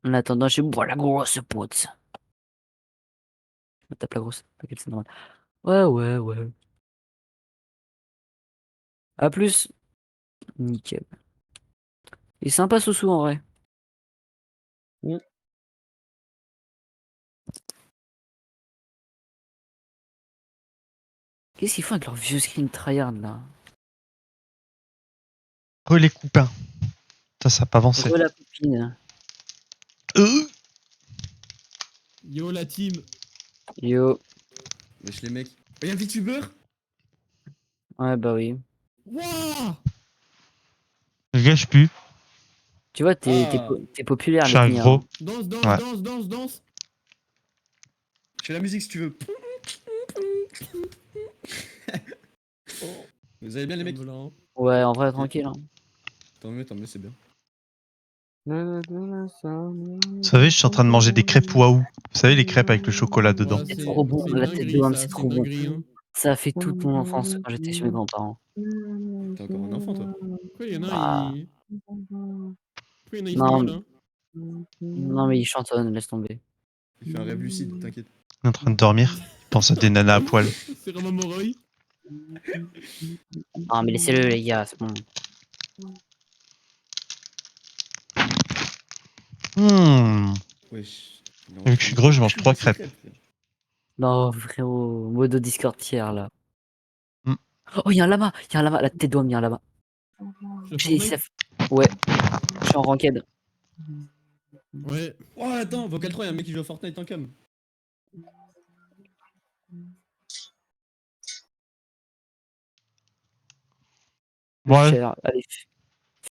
En attendant, je bois la grosse pote. Je me tape la grosse. T'inquiète, c'est normal. Ouais, ouais, ouais. A plus. Nickel. Il est sympa Soussou en vrai. Mm. Qu'est-ce qu'ils font avec leur vieux screen tryhard là? Les coupins. Ça a pas avancé. Re la copine. Yo la team. Yo. Wesh les mecs. Y'a un VTuber. Ouais, bah oui. Wouah. Je gâche plus. Tu vois, Ah. t'es populaire, Je suis un les gros. Danse, danse, Ouais. danse, danse, danse. Je fais la musique si tu veux. Vous allez bien les mecs? Ouais, en vrai, tranquille. Hein. Tant mieux, c'est bien. Vous savez, je suis en train de manger des crêpes waouh. Vous savez, les crêpes avec le chocolat dedans. C'est trop bon, c'est la tête de dinguerie, homme, ça, c'est c'est trop bon. dinguerie, hein. Ça a fait toute mon enfance quand j'étais chez mes grands-parents. T'es encore un enfant toi. Pourquoi y'en a Bah, ils. Pourquoi y'en a ils font non, quoi là? non, mais il chantonne, laisse tomber. Il fait un rêve lucide, t'inquiète. Il est en train de dormir. Il pense à des nanas à poil. C'est Romain Moreuil. Ah, mais laissez-le, les gars, c'est bon. Wesh. Vu que je suis gros, je mange 3 crêpes. Non, frérot, modo Discord tiers là. Hmm. Oh, il y a un lama, la tête d'homme, il y a un lama. J'ai SF. Ouais, je suis en ranked. Ouais. Oh attends, Vocal 3, y'a un mec qui joue à Fortnite en cam. Ouais. Cher. Allez,